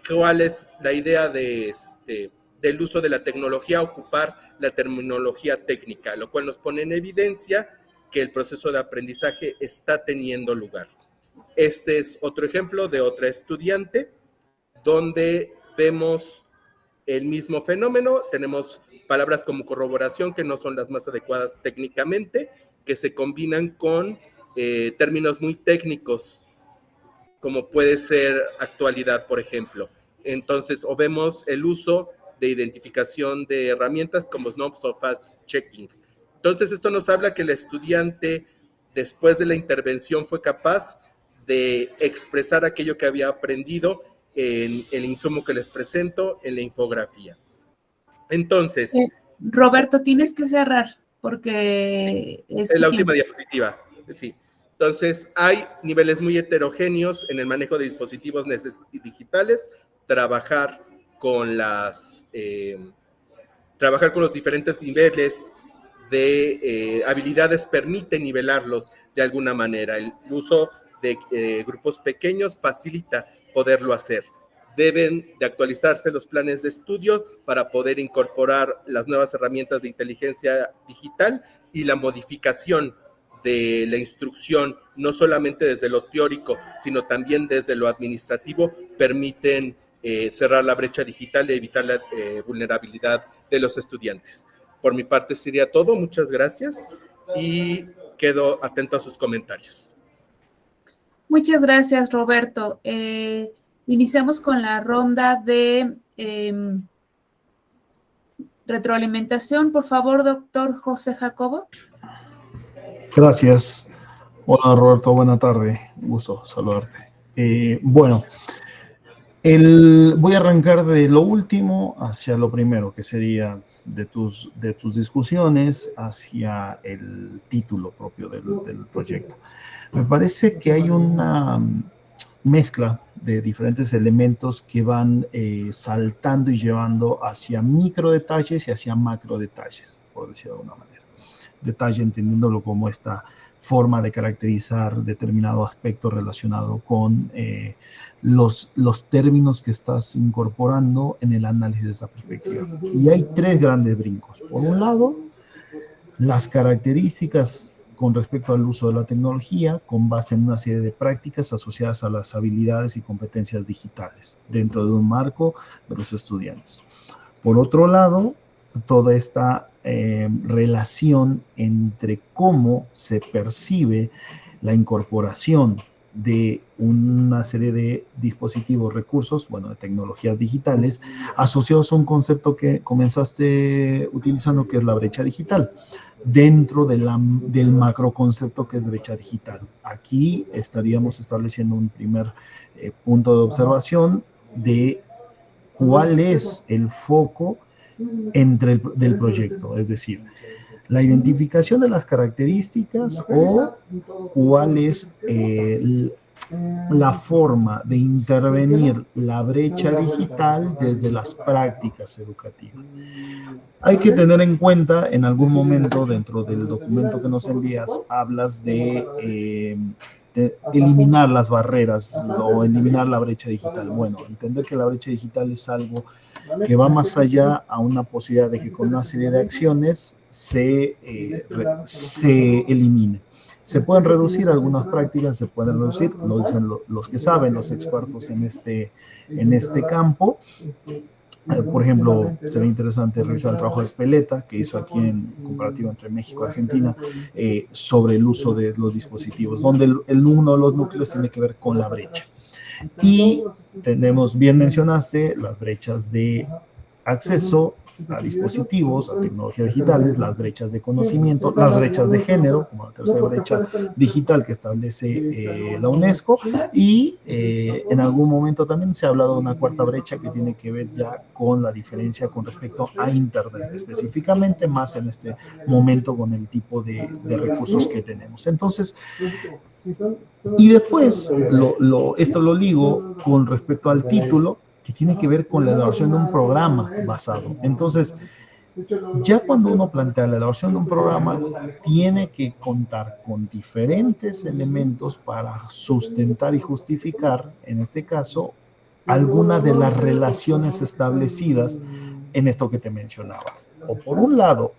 [SPEAKER 6] cuál es la idea del uso de la tecnología a ocupar la terminología técnica, lo cual nos pone en evidencia que el proceso de aprendizaje está teniendo lugar. Este es otro ejemplo de otra estudiante donde vemos el mismo fenómeno. Tenemos palabras como corroboración que no son las más adecuadas técnicamente, que se combinan con términos muy técnicos, como puede ser actualidad, por ejemplo. Entonces, o vemos el uso de identificación de herramientas como snobs o fast checking. Entonces, esto nos habla que el estudiante, después de la intervención, fue capaz de expresar aquello que había aprendido en el insumo que les presento en la infografía. Entonces...
[SPEAKER 1] Roberto, tienes que cerrar porque
[SPEAKER 6] es la última diapositiva, sí. Entonces, hay niveles muy heterogéneos en el manejo de dispositivos digitales, trabajar con los diferentes niveles de habilidades permite nivelarlos de alguna manera. El uso de grupos pequeños facilita poderlo hacer. Deben de actualizarse los planes de estudio para poder incorporar las nuevas herramientas de inteligencia digital y la modificación de la instrucción, no solamente desde lo teórico, sino también desde lo administrativo, permiten cerrar la brecha digital y evitar la vulnerabilidad de los estudiantes. Por mi parte sería todo, muchas gracias y quedo atento a sus comentarios.
[SPEAKER 1] Muchas gracias, Roberto. Iniciamos con la ronda de retroalimentación. Por favor, doctor José Jacobo.
[SPEAKER 3] Gracias. Hola, Roberto, buena tarde. Gusto saludarte. Bueno, voy a arrancar de lo último hacia lo primero, que sería de tus discusiones hacia el título propio del proyecto. Me parece que hay una mezcla de diferentes elementos que van saltando y llevando hacia micro detalles y hacia macro detalles, por decirlo de alguna manera. Detalle entendiéndolo como esta forma de caracterizar determinado aspecto relacionado con los términos que estás incorporando en el análisis de esta perspectiva. Y hay tres grandes brincos. Por un lado, las características con respecto al uso de la tecnología con base en una serie de prácticas asociadas a las habilidades y competencias digitales dentro de un marco de los estudiantes. Por otro lado, toda esta relación entre cómo se percibe la incorporación de una serie de dispositivos, recursos, bueno, de tecnologías digitales, asociados a un concepto que comenzaste utilizando, que es la brecha digital, dentro del macroconcepto que es brecha digital. Aquí estaríamos estableciendo un primer punto de observación de cuál es el foco del proyecto, es decir, la identificación de las características o cuál es la forma de intervenir la brecha digital desde las prácticas educativas. Hay que tener en cuenta, en algún momento dentro del documento que nos envías, hablas de eliminar las barreras o eliminar la brecha digital. Bueno, entender que la brecha digital es algo que va más allá a una posibilidad de que con una serie de acciones se elimine. Se pueden reducir algunas prácticas, se pueden reducir, lo dicen los que saben, los expertos en este campo, Por ejemplo, sería interesante revisar el trabajo de Speleta, que hizo aquí en comparativo entre México y Argentina, sobre el uso de los dispositivos, donde uno de los núcleos tiene que ver con la brecha. Y tenemos, bien mencionaste, las brechas de acceso a dispositivos, a tecnologías digitales, las brechas de conocimiento, las brechas de género, como la tercera brecha digital que establece la UNESCO, y en algún momento también se ha hablado de una cuarta brecha que tiene que ver ya con la diferencia con respecto a Internet, específicamente más en este momento con el tipo de recursos que tenemos. Entonces, y después, esto lo ligo con respecto al título, que tiene que ver con la elaboración de un programa basado. Entonces, ya cuando uno plantea la elaboración de un programa, tiene que contar con diferentes elementos para sustentar y justificar, en este caso, alguna de las relaciones establecidas en esto que te mencionaba. O por un lado,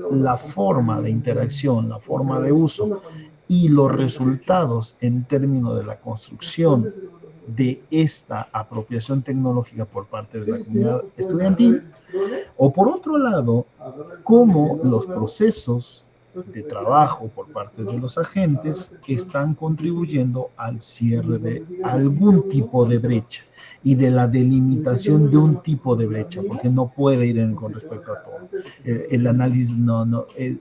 [SPEAKER 3] la forma de interacción, la forma de uso y los resultados en términos de la construcción de esta apropiación tecnológica por parte de la comunidad estudiantil, o por otro lado, cómo los procesos de trabajo por parte de los agentes están contribuyendo al cierre de algún tipo de brecha y de la delimitación de un tipo de brecha, porque no puede ir con respecto a todo. El análisis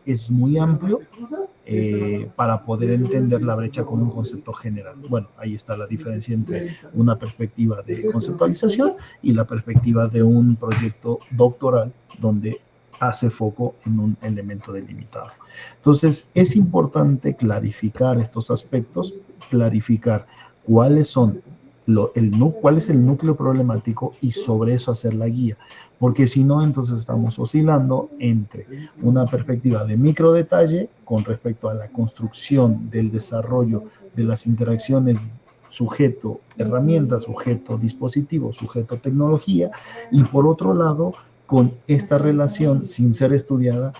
[SPEAKER 3] es muy amplio para poder entender la brecha como un concepto general. Bueno, ahí está la diferencia entre una perspectiva de conceptualización y la perspectiva de un proyecto doctoral donde hace foco en un elemento delimitado. Entonces, es importante clarificar estos aspectos, clarificar cuáles son cuál es el núcleo problemático y sobre eso hacer la guía, porque si no, entonces estamos oscilando entre una perspectiva de micro detalle con respecto a la construcción del desarrollo de las interacciones sujeto herramienta, sujeto dispositivo, sujeto tecnología, y por otro lado, con esta relación sin ser estudiada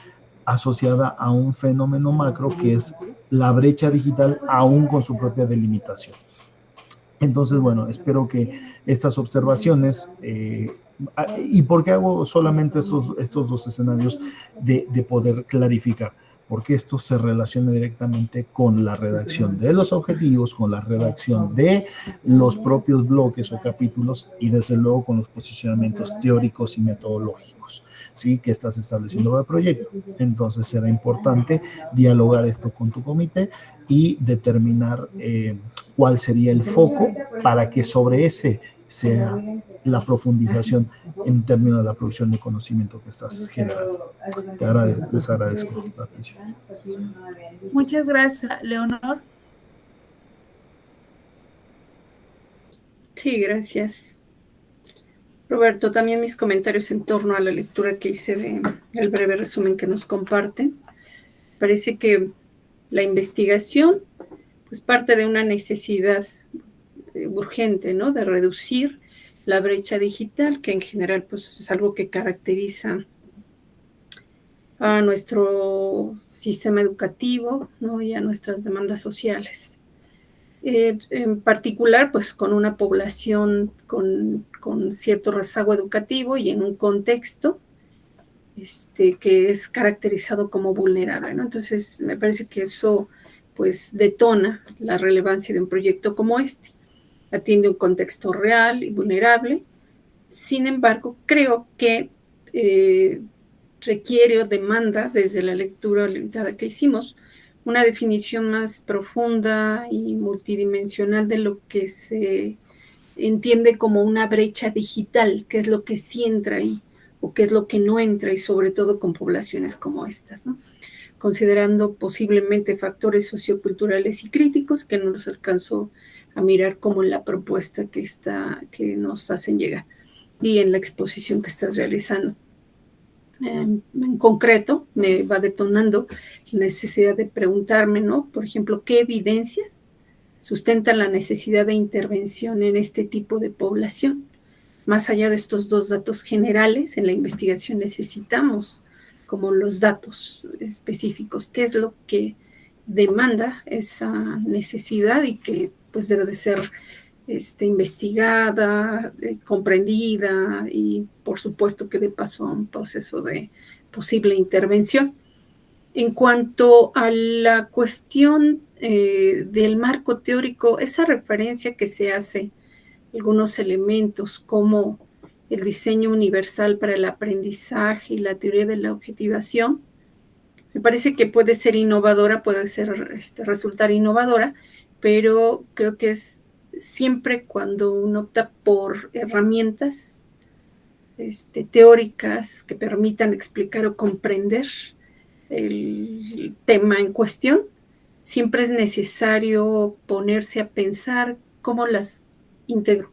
[SPEAKER 3] asociada a un fenómeno macro que es la brecha digital aún con su propia delimitación. Entonces, bueno, espero que estas observaciones, ¿y por qué hago solamente estos dos escenarios de poder clarificar? Porque esto se relaciona directamente con la redacción de los objetivos, con la redacción de los propios bloques o capítulos y desde luego con los posicionamientos teóricos y metodológicos, ¿sí?, que estás estableciendo para el proyecto. Entonces será importante dialogar esto con tu comité y determinar cuál sería el foco para que sobre ese sea la profundización en términos de la producción de conocimiento que estás generando. Les agradezco la atención.
[SPEAKER 1] Muchas gracias, Leonor.
[SPEAKER 4] Sí, gracias. Roberto, también mis comentarios en torno a la lectura que hice del breve resumen que nos comparten. Parece que la investigación pues parte de una necesidad urgente, ¿no?, de reducir la brecha digital, que en general pues es algo que caracteriza a nuestro sistema educativo, ¿no?, y a nuestras demandas sociales. En particular, pues con una población con cierto rezago educativo y en un contexto que es caracterizado como vulnerable, ¿no? Entonces, me parece que eso pues detona la relevancia de un proyecto como este. Atiende un contexto real y vulnerable. Sin embargo, creo que requiere o demanda, desde la lectura limitada que hicimos, una definición más profunda y multidimensional de lo que se entiende como una brecha digital, qué es lo que sí entra ahí o qué es lo que no entra, y sobre todo con poblaciones como estas, ¿no?, considerando posiblemente factores socioculturales y críticos que no los alcanzó a mirar como en la propuesta que nos hacen llegar y en la exposición que estás realizando. En concreto, me va detonando la necesidad de preguntarme, ¿no?, por ejemplo, ¿qué evidencias sustentan la necesidad de intervención en este tipo de población? Más allá de estos dos datos generales, en la investigación necesitamos como los datos específicos, qué es lo que demanda esa necesidad y que pues debe de ser investigada, comprendida y por supuesto que dé paso a un proceso de posible intervención. En cuanto a la cuestión del marco teórico, esa referencia que se hace, algunos elementos como el diseño universal para el aprendizaje y la teoría de la objetivación, me parece que puede ser innovadora, puede resultar innovadora, pero creo que es siempre cuando uno opta por herramientas teóricas que permitan explicar o comprender el tema en cuestión, siempre es necesario ponerse a pensar cómo las integro,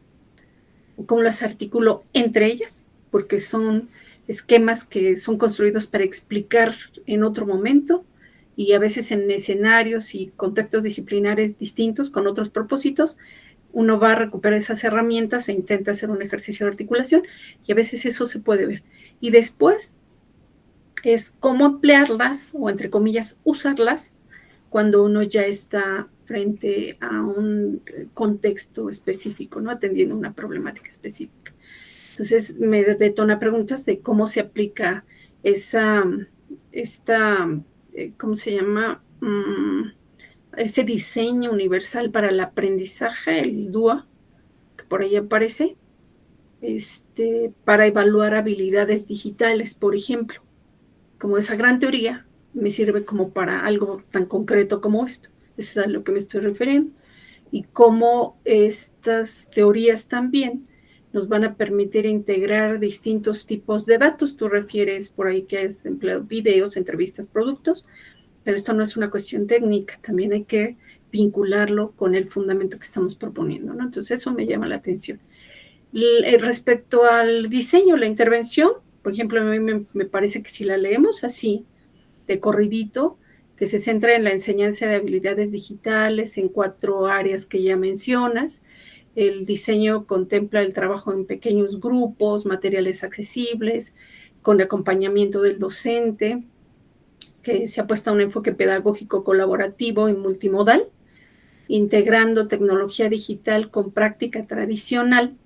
[SPEAKER 4] cómo las articulo entre ellas, porque son esquemas que son construidos para explicar en otro momento y a veces en escenarios y contextos disciplinares distintos con otros propósitos. Uno va a recuperar esas herramientas e intenta hacer un ejercicio de articulación y a veces eso se puede ver. Y después es cómo emplearlas o, entre comillas, usarlas cuando uno ya está frente a un contexto específico, ¿no? Atendiendo una problemática específica. Entonces me detona preguntas de cómo se aplica ¿cómo se llama? Ese diseño universal para el aprendizaje, el DUA, que por ahí aparece, para evaluar habilidades digitales, por ejemplo. Como esa gran teoría me sirve como para algo tan concreto como esto. Eso es a lo que me estoy refiriendo. Y cómo estas teorías también nos van a permitir integrar distintos tipos de datos. Tú refieres por ahí que has empleado videos, entrevistas, productos, pero esto no es una cuestión técnica, también hay que vincularlo con el fundamento que estamos proponiendo, ¿no? Entonces eso me llama la atención. Respecto al diseño, la intervención, por ejemplo, a mí me parece que si la leemos así, de corridito, que se centra en la enseñanza de habilidades digitales en 4 áreas que ya mencionas. El diseño contempla el trabajo en pequeños grupos, materiales accesibles, con acompañamiento del docente, que se ha puesto a un enfoque pedagógico colaborativo y multimodal, integrando tecnología digital con práctica tradicional.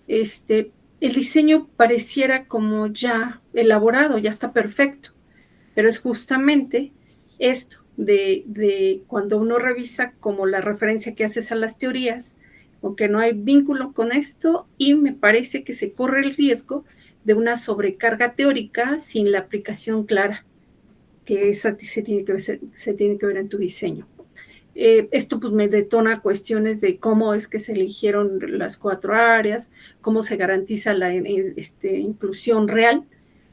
[SPEAKER 4] El diseño pareciera como ya elaborado, ya está perfecto, pero es justamente esto de cuando uno revisa como la referencia que haces a las teorías, aunque no hay vínculo con esto, y me parece que se corre el riesgo de una sobrecarga teórica sin la aplicación clara, que esa se tiene que ver en tu diseño. Esto pues me detona cuestiones de cómo es que se eligieron las 4 áreas, cómo se garantiza la inclusión real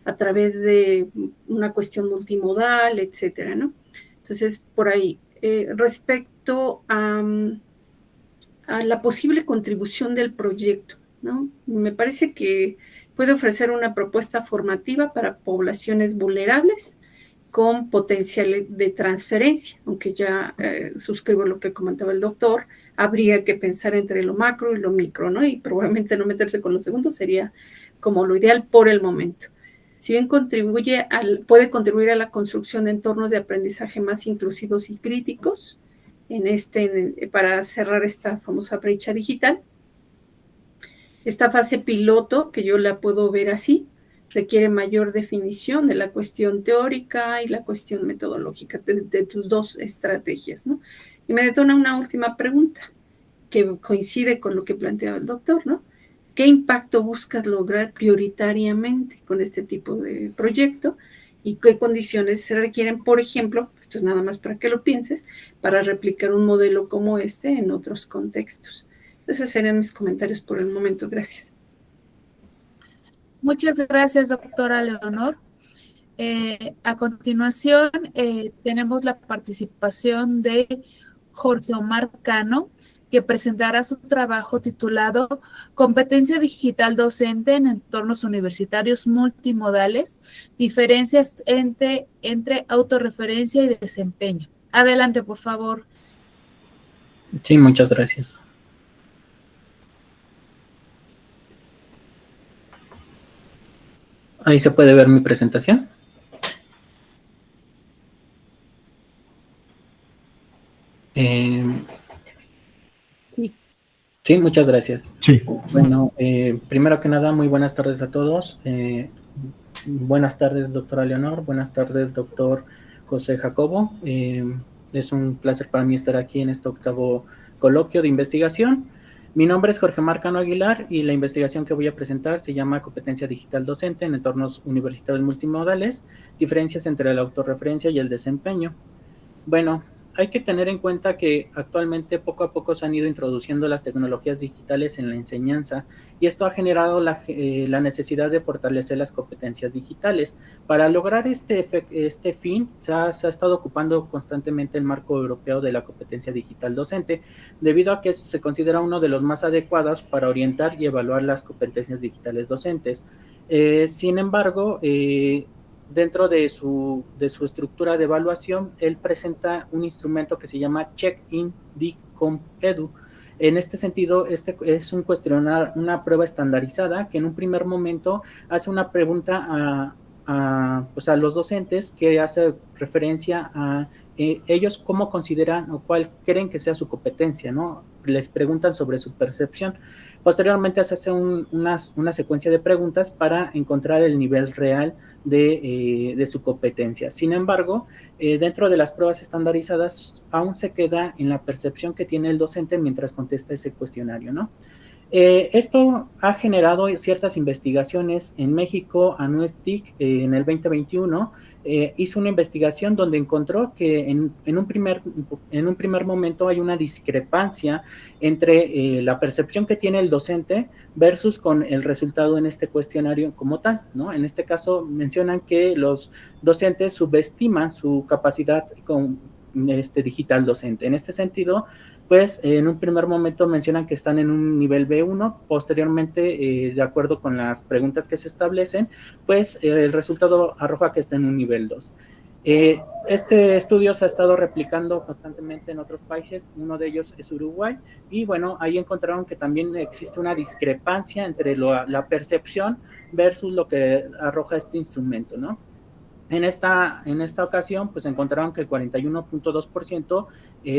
[SPEAKER 4] a través de una cuestión multimodal, etcétera, ¿no? Entonces, por ahí, respecto a la posible contribución del proyecto, ¿no? Me parece que puede ofrecer una propuesta formativa para poblaciones vulnerables con potencial de transferencia, aunque ya suscribo lo que comentaba el doctor, habría que pensar entre lo macro y lo micro, ¿no? Y probablemente no meterse con lo segundo sería como lo ideal por el momento. Si bien puede contribuir a la construcción de entornos de aprendizaje más inclusivos y críticos, para cerrar esta famosa brecha digital, esta fase piloto, que yo la puedo ver así, requiere mayor definición de la cuestión teórica y la cuestión metodológica de tus 2 estrategias, ¿no? Y me detona una última pregunta que coincide con lo que planteaba el doctor, ¿no? ¿Qué impacto buscas lograr prioritariamente con este tipo de proyecto? ¿Y qué condiciones se requieren, por ejemplo, esto es nada más para que lo pienses, para replicar un modelo como este en otros contextos? Esos serían mis comentarios por el momento. Gracias.
[SPEAKER 1] Muchas gracias, doctora Leonor. A continuación, tenemos la participación de Jorge Omar Cano, que presentará su trabajo titulado Competencia Digital Docente en Entornos Universitarios Multimodales, diferencias entre autorreferencia y desempeño. Adelante, por favor.
[SPEAKER 7] Sí, muchas gracias. Ahí se puede ver mi presentación. Sí, muchas gracias.
[SPEAKER 3] Sí.
[SPEAKER 7] Bueno, primero que nada, muy buenas tardes a todos. Buenas tardes, doctora Leonor. Buenas tardes, doctor José Jacobo. Es un placer para mí estar aquí en este octavo coloquio de investigación. Mi nombre es Jorge Marcano Aguilar y la investigación que voy a presentar se llama Competencia Digital Docente en entornos universitarios multimodales, diferencias entre la autorreferencia y el desempeño. Bueno, hay que tener en cuenta que actualmente poco a poco se han ido introduciendo las tecnologías digitales en la enseñanza y esto ha generado la necesidad de fortalecer las competencias digitales. Para lograr este fin, se ha estado ocupando constantemente el marco europeo de la competencia digital docente, debido a que se considera uno de los más adecuados para orientar y evaluar las competencias digitales docentes. Sin embargo, dentro de su estructura de evaluación, él presenta un instrumento que se llama Check-in DICOM-EDU. En este sentido, este es un cuestionario, una prueba estandarizada que en un primer momento hace una pregunta a los docentes que hace referencia a ellos cómo consideran o cuál creen que sea su competencia, ¿no? Les preguntan sobre su percepción. Posteriormente se hace una secuencia de preguntas para encontrar el nivel real de su competencia. Sin embargo, dentro de las pruebas estandarizadas aún se queda en la percepción que tiene el docente mientras contesta ese cuestionario, ¿no? Esto ha generado ciertas investigaciones en México. ANUSTIC en el 2021 hizo una investigación donde encontró que en un primer momento hay una discrepancia entre la percepción que tiene el docente versus con el resultado en este cuestionario como tal, ¿no? En este caso mencionan que los docentes subestiman su capacidad digital docente. En este sentido, pues en un primer momento mencionan que están en un nivel B1, posteriormente, de acuerdo con las preguntas que se establecen, pues el resultado arroja que está en un nivel 2. Este estudio se ha estado replicando constantemente en otros países, uno de ellos es Uruguay, y bueno, ahí encontraron que también existe una discrepancia entre la percepción versus lo que arroja este instrumento, ¿no? En esta ocasión, pues encontraron que el 41.2%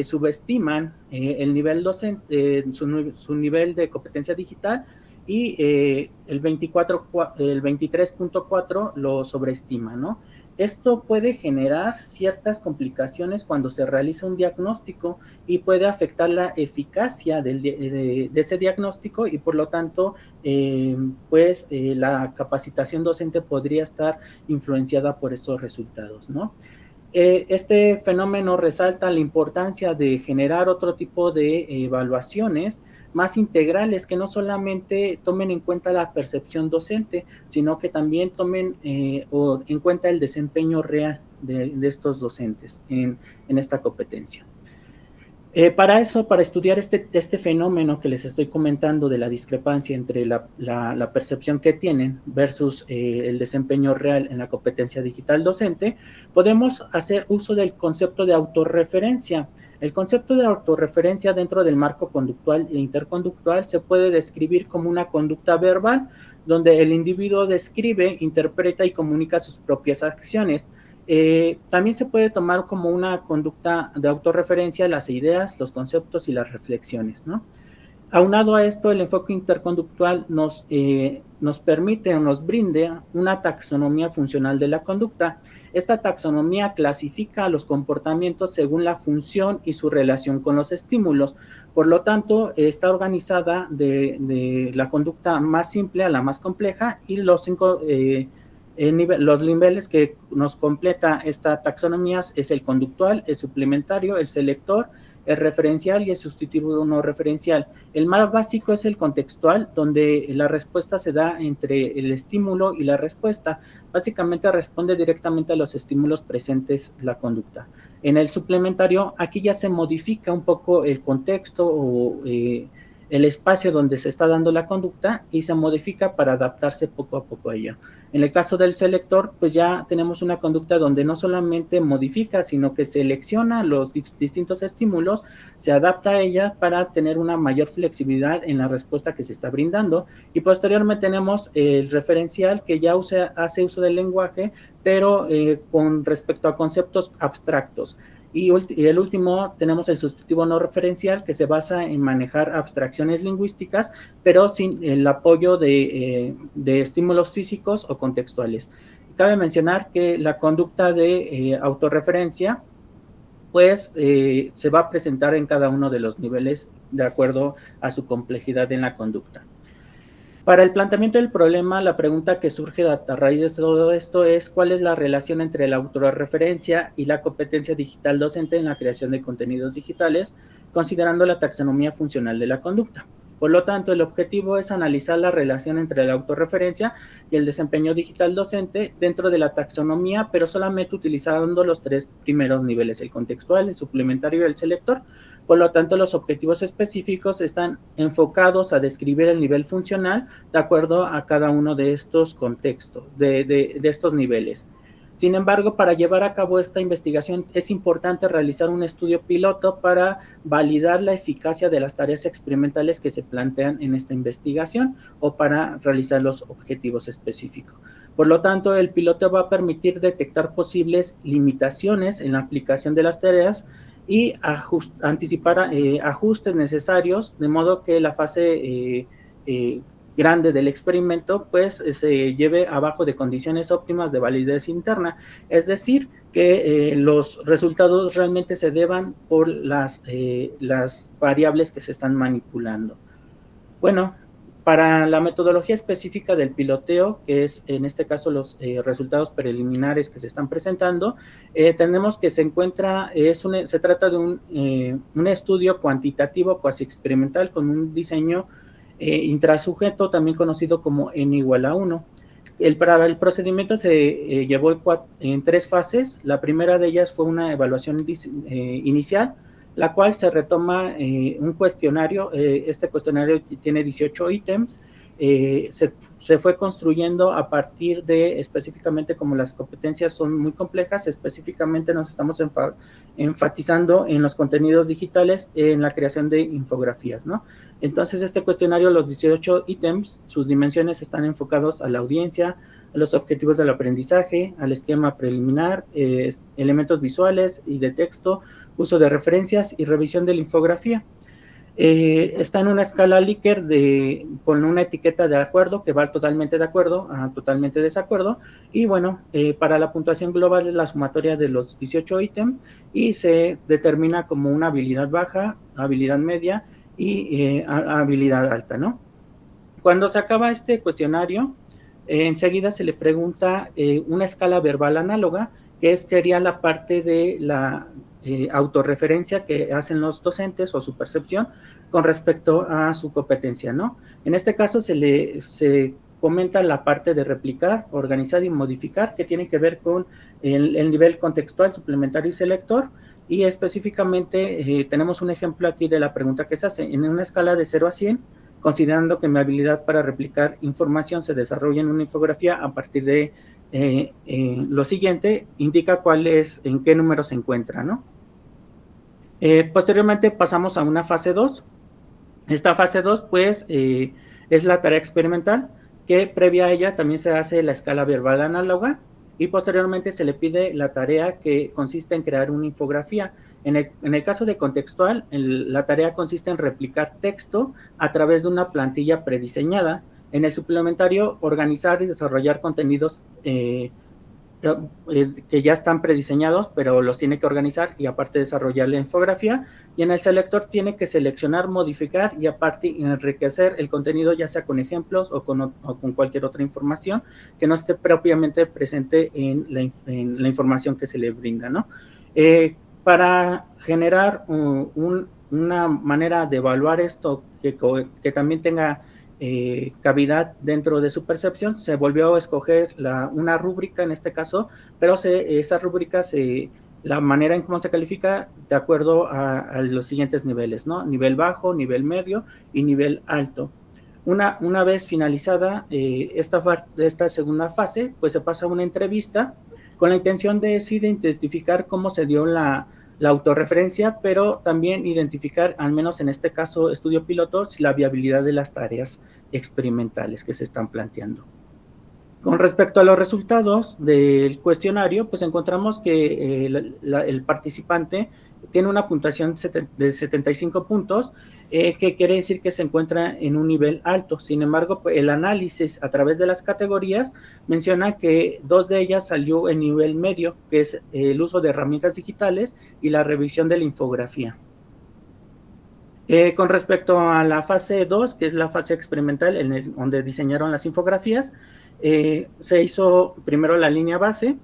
[SPEAKER 7] subestiman el nivel docente, su nivel de competencia digital, y el 23.4% lo sobreestima, ¿no? Esto puede generar ciertas complicaciones cuando se realiza un diagnóstico y puede afectar la eficacia de ese diagnóstico y por lo tanto, la capacitación docente podría estar influenciada por estos resultados, ¿no? Este fenómeno resalta la importancia de generar otro tipo de evaluaciones más integrales que no solamente tomen en cuenta la percepción docente, sino que también tomen en cuenta el desempeño real de estos docentes en esta competencia. Para estudiar este fenómeno que les estoy comentando de la discrepancia entre la percepción que tienen versus el desempeño real en la competencia digital docente, podemos hacer uso del concepto de autorreferencia. El concepto de autorreferencia dentro del marco conductual e interconductual se puede describir como una conducta verbal donde el individuo describe, interpreta y comunica sus propias acciones. También se puede tomar como una conducta de autorreferencia las ideas, los conceptos y las reflexiones, ¿no? Aunado a esto, el enfoque interconductual nos permite o nos brinda una taxonomía funcional de la conducta. Esta taxonomía clasifica los comportamientos según la función y su relación con los estímulos. Por lo tanto, está organizada de la conducta más simple a la más compleja, y los niveles que nos completa esta taxonomía es el conductual, el suplementario, el selector, el referencial y el sustitutivo no referencial. El más básico es el contextual, donde la respuesta se da entre el estímulo y la respuesta. Básicamente responde directamente a los estímulos presentes la conducta. En el suplementario, aquí ya se modifica un poco el contexto o el espacio donde se está dando la conducta y se modifica para adaptarse poco a poco a ella. En el caso del selector, pues ya tenemos una conducta donde no solamente modifica, sino que selecciona los distintos estímulos, se adapta a ella para tener una mayor flexibilidad en la respuesta que se está brindando. Y posteriormente tenemos el referencial, que ya hace uso del lenguaje, pero con respecto a conceptos abstractos. Y el último, tenemos el sustantivo no referencial, que se basa en manejar abstracciones lingüísticas, pero sin el apoyo de estímulos físicos o contextuales. Cabe mencionar que la conducta de autorreferencia, pues se va a presentar en cada uno de los niveles de acuerdo a su complejidad en la conducta. Para el planteamiento del problema, la pregunta que surge a raíz de todo esto es ¿cuál es la relación entre la autorreferencia y la competencia digital docente en la creación de contenidos digitales, considerando la taxonomía funcional de la conducta? Por lo tanto, el objetivo es analizar la relación entre la autorreferencia y el desempeño digital docente dentro de la taxonomía, pero solamente utilizando los tres primeros niveles, el contextual, el suplementario y el selector. Por lo tanto, los objetivos específicos están enfocados a describir el nivel funcional de acuerdo a cada uno de estos contextos, de estos niveles. Sin embargo, para llevar a cabo esta investigación es importante realizar un estudio piloto para validar la eficacia de las tareas experimentales que se plantean en esta investigación o para realizar los objetivos específicos. Por lo tanto, el piloto va a permitir detectar posibles limitaciones en la aplicación de las tareas y anticipar ajustes necesarios, de modo que la fase grande del experimento pues se lleve abajo de condiciones óptimas de validez interna, es decir, que los resultados realmente se deban por las variables que se están manipulando. Bueno, para la metodología específica del piloteo, que es en este caso los resultados preliminares que se están presentando, tenemos que se trata de un estudio cuantitativo cuasi experimental con un diseño intrasujeto, también conocido como N igual a 1. Para el procedimiento se llevó en tres fases. La primera de ellas fue una evaluación inicial, la cual se retoma un cuestionario. Este cuestionario tiene 18 ítems. Se fue construyendo a partir de, específicamente como las competencias son muy complejas, específicamente nos estamos enfatizando en los contenidos digitales, en la creación de infografías, ¿no? Entonces, este cuestionario, los 18 ítems, sus dimensiones están enfocados a la audiencia, a los objetivos del aprendizaje, al esquema preliminar, elementos visuales y de texto, uso de referencias y revisión de la infografía. Está en una escala Likert con una etiqueta de acuerdo, que va totalmente de acuerdo a totalmente desacuerdo, y bueno, para la puntuación global es la sumatoria de los 18 ítems y se determina como una habilidad baja, habilidad media y habilidad alta, ¿no? Cuando se acaba este cuestionario, enseguida se le pregunta una escala verbal análoga, que sería la parte de la autorreferencia que hacen los docentes o su percepción con respecto a su competencia, ¿no? En este caso se comenta la parte de replicar, organizar y modificar, que tiene que ver con el nivel contextual, suplementario y selector, y específicamente tenemos un ejemplo aquí de la pregunta que se hace. En una escala de 0 a 100, considerando que mi habilidad para replicar información se desarrolla en una infografía a partir de lo siguiente, indica en qué número se encuentra, ¿no? Posteriormente pasamos a una fase 2. Esta fase 2, pues, es la tarea experimental, que previa a ella también se hace la escala verbal análoga, y posteriormente se le pide la tarea que consiste en crear una infografía. En el caso de contextual, la tarea consiste en replicar texto a través de una plantilla prediseñada. En el suplementario, organizar y desarrollar contenidos que ya están prediseñados, pero los tiene que organizar y aparte desarrollar la infografía. Y en el selector tiene que seleccionar, modificar y aparte enriquecer el contenido, ya sea con ejemplos o con cualquier otra información que no esté propiamente presente en la información que se le brinda, ¿no? Para generar una manera de evaluar esto que también tenga cavidad dentro de su percepción, se volvió a escoger una rúbrica en este caso, pero esa rúbrica la manera en cómo se califica de acuerdo a los siguientes niveles, ¿no? Nivel bajo, nivel medio y nivel alto. Una vez finalizada esta segunda fase, pues se pasa a una entrevista con la intención de identificar cómo se dio la autorreferencia, pero también identificar, al menos en este caso, estudio piloto, la viabilidad de las tareas experimentales que se están planteando. Con respecto a los resultados del cuestionario, pues encontramos que el participante tiene una puntuación de 75 puntos, que quiere decir que se encuentra en un nivel alto. Sin embargo, pues, el análisis a través de las categorías menciona que 2 de ellas salió en nivel medio, que es el uso de herramientas digitales y la revisión de la infografía. Con respecto a la fase 2, que es la fase experimental, donde diseñaron las infografías, se hizo primero la línea base,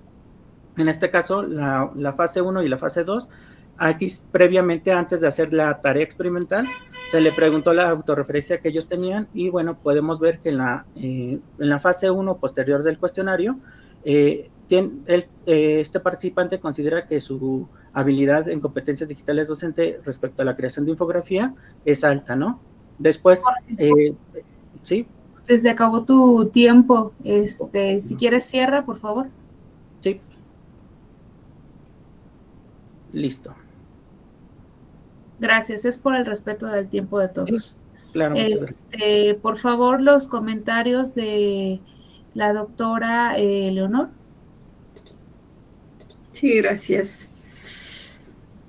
[SPEAKER 7] en este caso la fase 1 y la fase 2. Aquí previamente, antes de hacer la tarea experimental, se le preguntó la autorreferencia que ellos tenían y bueno, podemos ver que en la fase 1 posterior del cuestionario, este participante considera que su habilidad en competencias digitales docente respecto a la creación de infografía es alta, ¿no? Después, ¿sí?
[SPEAKER 1] Se acabó tu tiempo. Si quieres, cierra, por favor.
[SPEAKER 7] Sí. Listo.
[SPEAKER 1] Gracias, es por el respeto del tiempo de todos.
[SPEAKER 7] Claro,
[SPEAKER 1] por favor, los comentarios de la doctora Leonor.
[SPEAKER 4] Sí, gracias.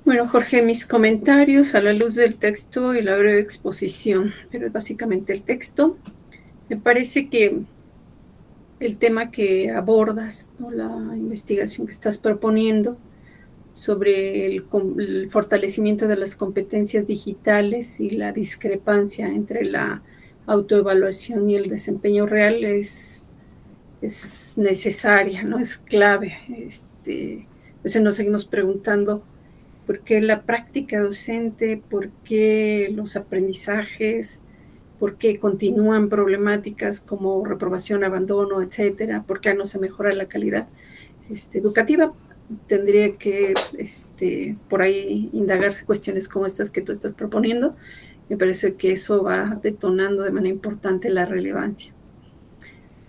[SPEAKER 4] Bueno, Jorge, mis comentarios a la luz del texto y la breve exposición, pero es básicamente el texto. Me parece que el tema que abordas, ¿no?, la investigación que estás proponiendo sobre el fortalecimiento de las competencias digitales y la discrepancia entre la autoevaluación y el desempeño real es necesaria, ¿no? Es clave. A veces nos seguimos preguntando por qué la práctica docente, por qué los aprendizajes, por qué continúan problemáticas como reprobación, abandono, etcétera, por qué no se mejora la calidad educativa. Tendría que por ahí indagarse cuestiones como estas que tú estás proponiendo. Me parece que eso va detonando de manera importante la relevancia.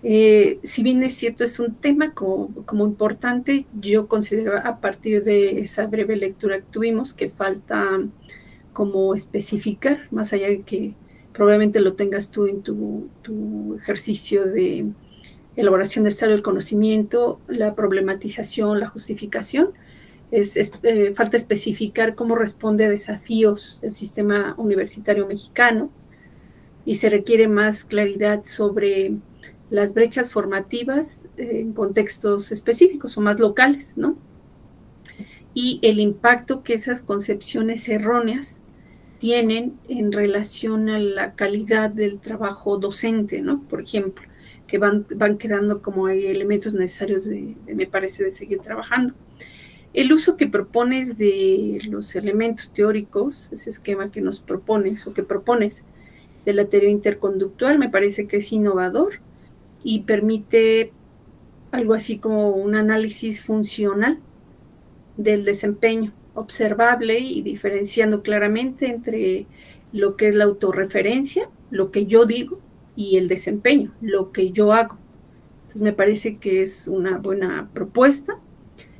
[SPEAKER 4] Si bien es cierto, es un tema como importante, yo considero, a partir de esa breve lectura que tuvimos, que falta como especificar, más allá de que probablemente lo tengas tú en tu ejercicio de elaboración de estado del conocimiento, la problematización, la justificación. Falta especificar cómo responde a desafíos del sistema universitario mexicano, y se requiere más claridad sobre las brechas formativas en contextos específicos o más locales, ¿no? Y el impacto que esas concepciones erróneas tienen en relación a la calidad del trabajo docente, ¿no? Por ejemplo, que van quedando como hay elementos necesarios me parece, de seguir trabajando. El uso que propones de los elementos teóricos, ese esquema que nos propones o que propones de la teoría interconductual, me parece que es innovador y permite algo así como un análisis funcional del desempeño, observable y diferenciando claramente entre lo que es la autorreferencia, lo que yo digo, y el desempeño, lo que yo hago. Entonces me parece que es una buena propuesta.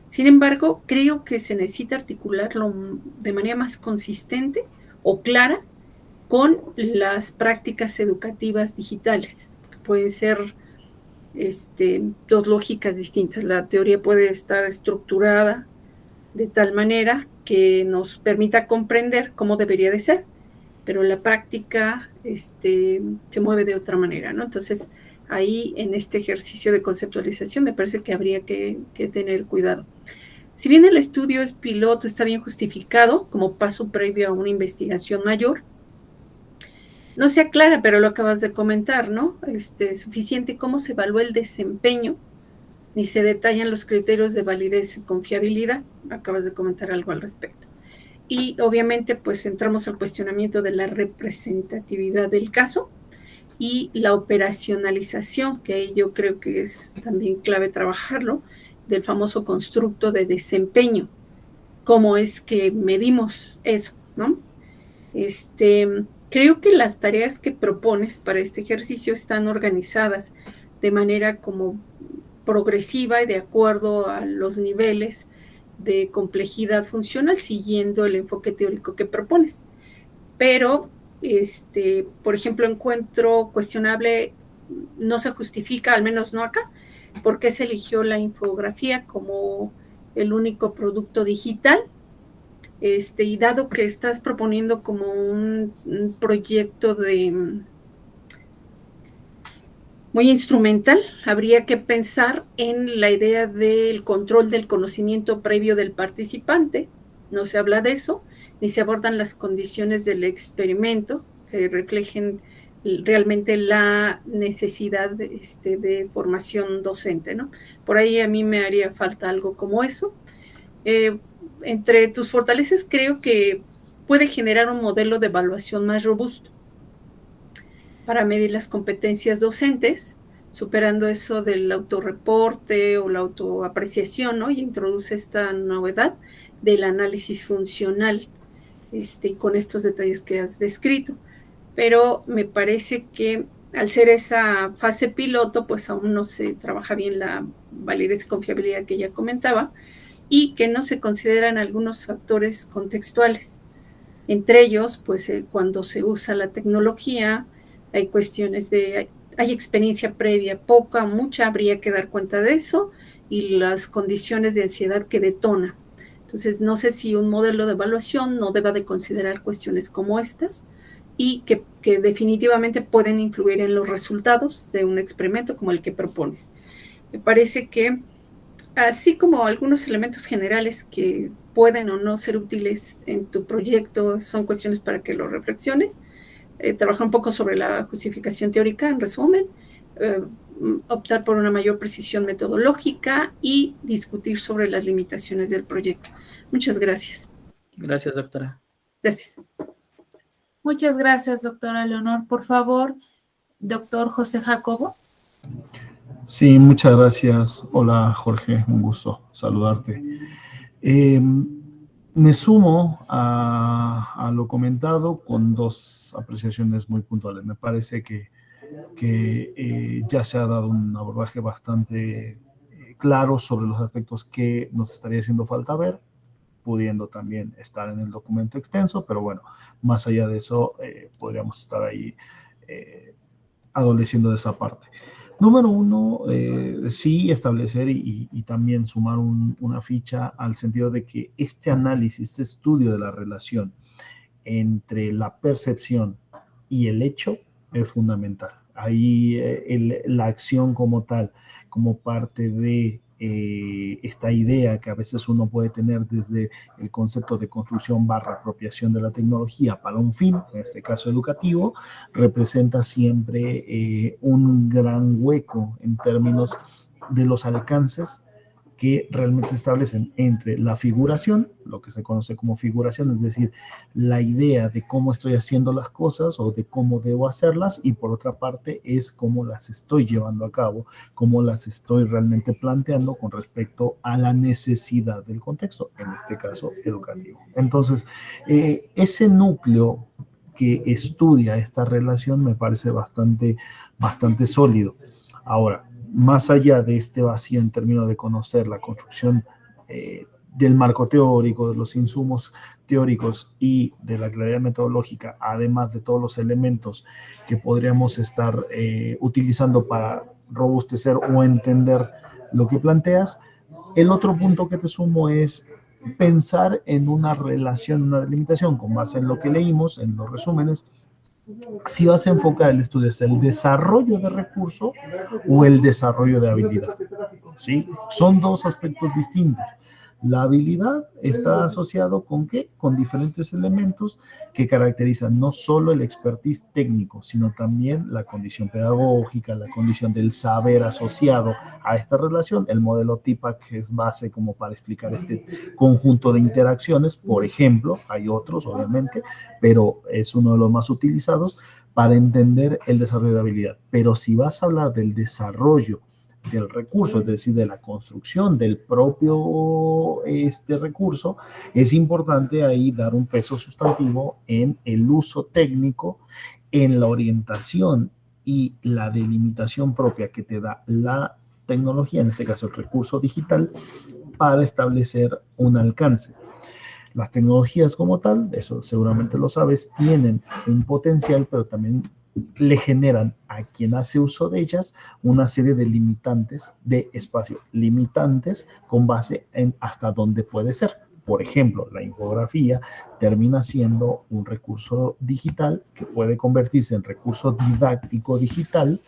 [SPEAKER 4] Sin embargo, creo que se necesita articularlo de manera más consistente o clara con las prácticas educativas digitales. Pueden ser dos lógicas distintas. La teoría puede estar estructurada de tal manera que nos permita comprender cómo debería de ser, pero la práctica se mueve de otra manera, ¿no? Entonces, ahí en este ejercicio de conceptualización me parece que habría que tener cuidado. Si bien el estudio es piloto, está bien justificado como paso previo a una investigación mayor, no se aclara, pero lo acabas de comentar, ¿no? Suficiente cómo se evalúa el desempeño, ni se detallan los criterios de validez y confiabilidad. Acabas de comentar algo al respecto. Y obviamente, pues entramos al cuestionamiento de la representatividad del caso y la operacionalización, que yo creo que es también clave trabajarlo, del famoso constructo de desempeño. ¿Cómo es que medimos eso, no? Creo que las tareas que propones para este ejercicio están organizadas de manera como progresiva y de acuerdo a los niveles de complejidad funcional, siguiendo el enfoque teórico que propones. Pero, por ejemplo, encuentro cuestionable no se justifica, al menos no acá, por qué se eligió la infografía como el único producto digital. Y dado que estás proponiendo como un proyecto muy instrumental, habría que pensar en la idea del control del conocimiento previo del participante. No se habla de eso, ni se abordan las condiciones del experimento que reflejen realmente la necesidad de formación docente, ¿no? Por ahí a mí me haría falta algo como eso. Entre tus fortalezas creo que puede generar un modelo de evaluación más robusto para medir las competencias docentes, superando eso del autorreporte o la autoapreciación, ¿no? Y introduce esta novedad del análisis funcional, con estos detalles que has descrito. Pero me parece que al ser esa fase piloto, pues aún no se trabaja bien la validez y confiabilidad que ya comentaba, y que no se consideran algunos factores contextuales. Entre ellos, pues cuando se usa la tecnología, hay cuestiones hay experiencia previa, poca, mucha, habría que dar cuenta de eso, y las condiciones de ansiedad que detona. Entonces, no sé si un modelo de evaluación no deba de considerar cuestiones como estas, y que definitivamente pueden influir en los resultados de un experimento como el que propones. Me parece que así como algunos elementos generales que pueden o no ser útiles en tu proyecto, son cuestiones para que lo reflexiones. Trabajar un poco sobre la justificación teórica, en resumen, optar por una mayor precisión metodológica y discutir sobre las limitaciones del proyecto. Muchas gracias.
[SPEAKER 7] Gracias, doctora.
[SPEAKER 4] Gracias.
[SPEAKER 1] Muchas gracias, doctora Leonor. Por favor, doctor José Jacobo.
[SPEAKER 3] Sí, muchas gracias. Hola, Jorge, un gusto saludarte. Me sumo a lo comentado con dos apreciaciones muy puntuales. Me parece que ya se ha dado un abordaje bastante claro sobre los aspectos que nos estaría haciendo falta ver, pudiendo también estar en el documento extenso, pero bueno, más allá de eso, podríamos estar ahí adoleciendo de esa parte. Número uno, sí establecer y también sumar una ficha al sentido de que este análisis, este estudio de la relación entre la percepción y el hecho es fundamental. Ahí la acción como tal, como parte de esta idea que a veces uno puede tener desde el concepto de construcción / apropiación de la tecnología para un fin, en este caso educativo, representa siempre un gran hueco en términos de los alcances que realmente se establecen entre la figuración, lo que se conoce como figuración, es decir, la idea de cómo estoy haciendo las cosas o de cómo debo hacerlas, y por otra parte es cómo las estoy llevando a cabo, cómo las estoy realmente planteando con respecto a la necesidad del contexto, en este caso educativo. Entonces, ese núcleo que estudia esta relación me parece bastante sólido. Ahora, más allá de este vacío en términos de conocer la construcción del marco teórico, de los insumos teóricos y de la claridad metodológica, además de todos los elementos que podríamos estar utilizando para robustecer o entender lo que planteas, el otro punto que te sumo es pensar en una relación, una delimitación con base en lo que leímos, en los resúmenes. Si vas a enfocar el estudio es el desarrollo de recurso o el desarrollo de habilidad, ¿sí? Son dos aspectos distintos. La habilidad está asociado ¿con qué? Con diferentes elementos que caracterizan no solo el expertise técnico, sino también la condición pedagógica, la condición del saber asociado a esta relación. El modelo TIPAC es base como para explicar este conjunto de interacciones. Por ejemplo, hay otros obviamente, pero es uno de los más utilizados para entender el desarrollo de habilidad. Pero si vas a hablar del desarrollo del recurso, es decir, de la construcción del propio recurso, es importante ahí dar un peso sustantivo en el uso técnico, en la orientación y la delimitación propia que te da la tecnología, en este caso el recurso digital, para establecer un alcance. Las tecnologías como tal, eso seguramente lo sabes, tienen un potencial, pero también le generan a quien hace uso de ellas una serie de limitantes de espacio, limitantes con base en hasta dónde puede ser. Por ejemplo, la infografía termina siendo un recurso digital que puede convertirse en recurso didáctico digital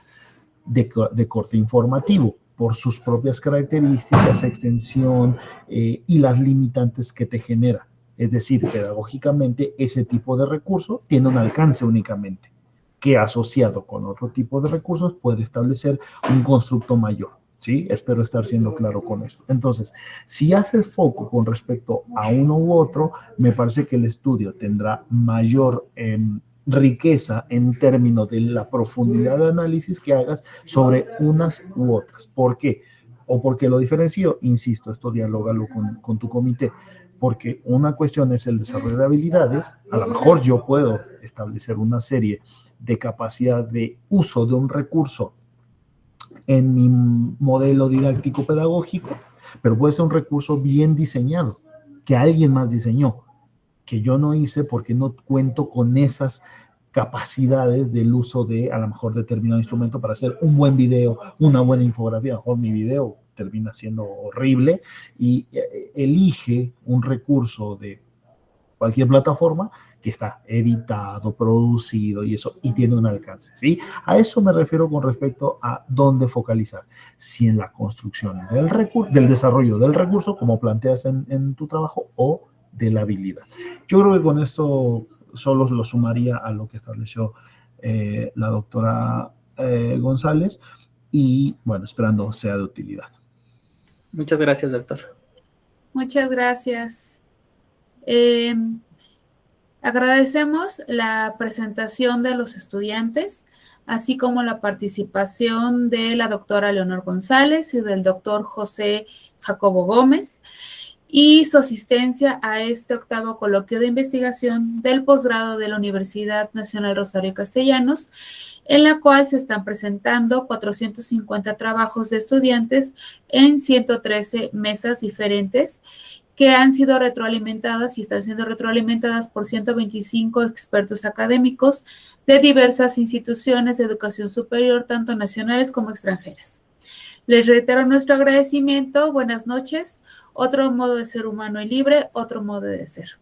[SPEAKER 3] de corte informativo por sus propias características, extensión y las limitantes que te genera. Es decir, pedagógicamente ese tipo de recurso tiene un alcance únicamente, que asociado con otro tipo de recursos puede establecer un constructo mayor. ¿Sí? Espero estar siendo claro con esto. Entonces, si hace el foco con respecto a uno u otro, me parece que el estudio tendrá mayor riqueza en términos de la profundidad de análisis que hagas sobre unas u otras. ¿Por qué? O porque lo diferencio, insisto, esto dialógalo con tu comité, porque una cuestión es el desarrollo de habilidades. A lo mejor yo puedo establecer una serie de capacidad de uso de un recurso en mi modelo didáctico pedagógico, pero puede ser un recurso bien diseñado, que alguien más diseñó, que yo no hice porque no cuento con esas capacidades del uso de a lo mejor determinado instrumento para hacer un buen video, una buena infografía. A lo mejor mi video termina siendo horrible y elige un recurso de cualquier plataforma que está editado, producido y eso, y tiene un alcance, ¿sí? A eso me refiero con respecto a dónde focalizar. Si en la construcción del desarrollo del recurso, como planteas en tu trabajo, o de la habilidad. Yo creo que con esto solo lo sumaría a lo que estableció la doctora González y, bueno, esperando sea de utilidad.
[SPEAKER 7] Muchas gracias, doctor.
[SPEAKER 1] Muchas gracias. Agradecemos la presentación de los estudiantes, así como la participación de la doctora Leonor González y del doctor José Jacobo Gómez, y su asistencia a este octavo coloquio de investigación del posgrado de la Universidad Nacional Rosario Castellanos, en la cual se están presentando 450 trabajos de estudiantes en 113 mesas diferentes, que han sido retroalimentadas y están siendo retroalimentadas por 125 expertos académicos de diversas instituciones de educación superior, tanto nacionales como extranjeras. Les reitero nuestro agradecimiento. Buenas noches. Otro modo de ser humano y libre, otro modo de ser.